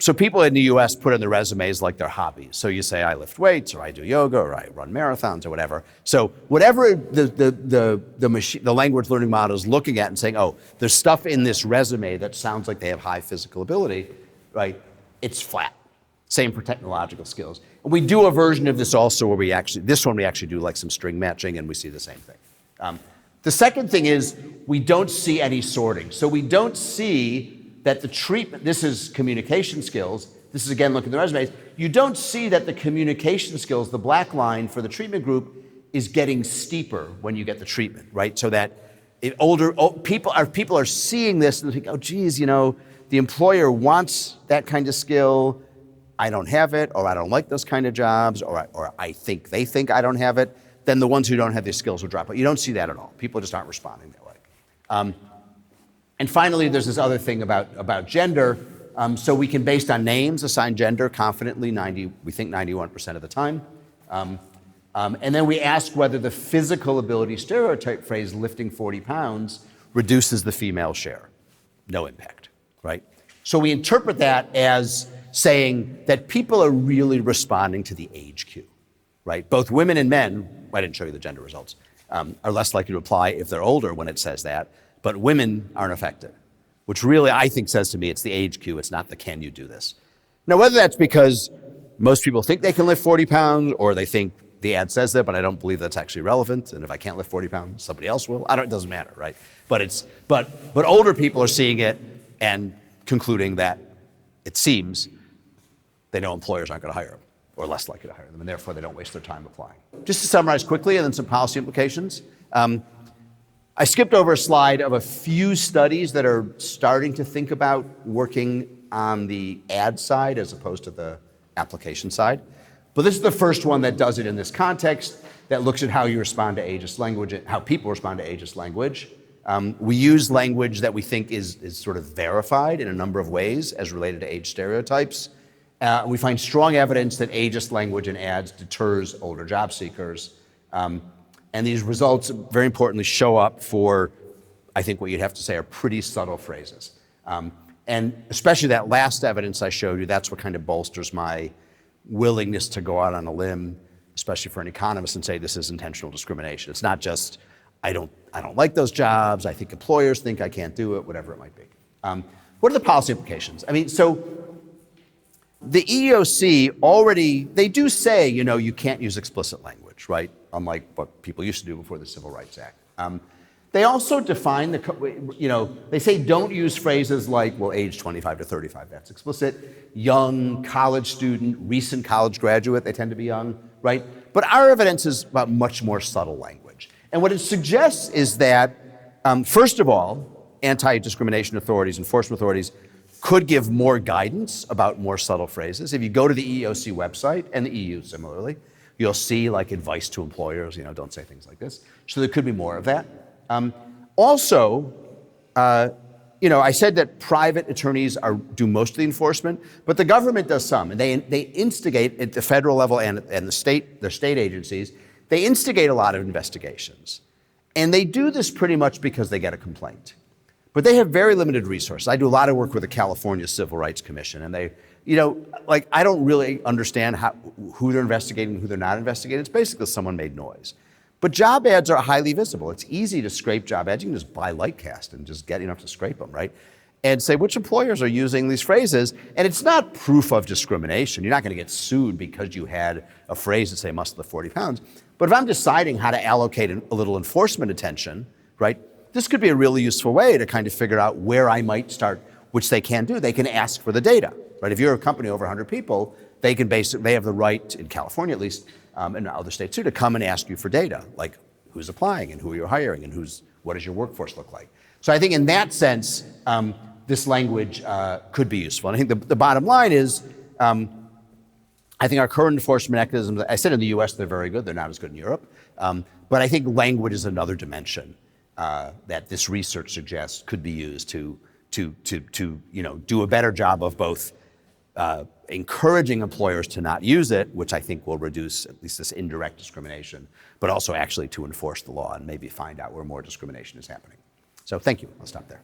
so people in the US put in their resumes like their hobbies. So you say, I lift weights, or I do yoga, or I run marathons, or whatever. So whatever the language learning model is looking at and saying, oh, there's stuff in this resume that sounds like they have high physical ability, right? It's flat. Same for technological skills. And we do a version of this also where we actually do like some string matching and we see the same thing. The second thing is we don't see any sorting. So we don't see that the treatment, this is communication skills. This is again, look at the resumes. You don't see that the communication skills, the black line for the treatment group is getting steeper when you get the treatment, right? So that if people are seeing this and they think, oh geez, the employer wants that kind of skill. I don't have it, or I don't like those kind of jobs, or I think they think I don't have it, then the ones who don't have these skills will drop out. You don't see that at all. People just aren't responding that way. And finally, there's this other thing about gender. So we can, based on names, assign gender confidently, we think 91% of the time. And then we ask whether the physical ability stereotype phrase, lifting 40 pounds, reduces the female share. No impact, right? So we interpret that as saying that people are really responding to the age cue, right? Both women and men, I didn't show you the gender results, are less likely to apply if they're older when it says that, but women aren't affected, which really I think says to me it's the age cue, it's not the can you do this. Now, whether that's because most people think they can lift 40 pounds or they think the ad says that, but I don't believe that's actually relevant, and if I can't lift 40 pounds, somebody else will. It doesn't matter, right? But older people are seeing it and concluding that it seems they know employers aren't going to hire them, or less likely to hire them, and therefore they don't waste their time applying. Just to summarize quickly, and then some policy implications. I skipped over a slide of a few studies that are starting to think about working on the ad side as opposed to the application side. But this is the first one that does it in this context, that looks at how you respond to ageist language, how people respond to ageist language. We use language that we think is sort of verified in a number of ways as related to age stereotypes. We find strong evidence that ageist language in ads deters older job seekers. And these results, very importantly, show up for, I think what you'd have to say are pretty subtle phrases. And especially that last evidence I showed you, that's what kind of bolsters my willingness to go out on a limb, especially for an economist, and say this is intentional discrimination. It's not just, I don't like those jobs, I think employers think I can't do it, whatever it might be. What are the policy implications? So the EEOC already, they do say, you can't use explicit language, right? Unlike what people used to do before the Civil Rights Act. They also define they say don't use phrases like, well, age 25 to 35, that's explicit. Young, college student, recent college graduate, they tend to be young, right? But our evidence is about much more subtle language. And what it suggests is that, first of all, anti-discrimination authorities, enforcement authorities, could give more guidance about more subtle phrases. If you go to the EEOC website, and the EU similarly, you'll see like advice to employers, don't say things like this. So there could be more of that. Also, I said that private attorneys do most of the enforcement, but the government does some, and they instigate at the federal level and their state agencies. They instigate a lot of investigations, and they do this pretty much because they get a complaint. But they have very limited resources. I do a lot of work with the California Civil Rights Commission, and they, I don't really understand who they're investigating and who they're not investigating. It's basically someone made noise. But job ads are highly visible. It's easy to scrape job ads. You can just buy Lightcast and just get enough to scrape them, right? And say which employers are using these phrases. And it's not proof of discrimination. You're not going to get sued because you had a phrase that say must lift 40 pounds. But if I'm deciding how to allocate a little enforcement attention, right, this could be a really useful way to kind of figure out where I might start, which they can do. They can ask for the data, right? If you're a company over 100 people, they have the right, in California at least, and other states too, to come and ask you for data, like who's applying and who you're hiring and what does your workforce look like. So I think in that sense, this language could be useful. And I think the bottom line is, I think our current enforcement mechanisms, I said in the US they're very good, they're not as good in Europe, but I think language is another dimension that this research suggests could be used to do a better job of both encouraging employers to not use it, which I think will reduce at least this indirect discrimination, but also actually to enforce the law and maybe find out where more discrimination is happening. So thank you, I'll stop there.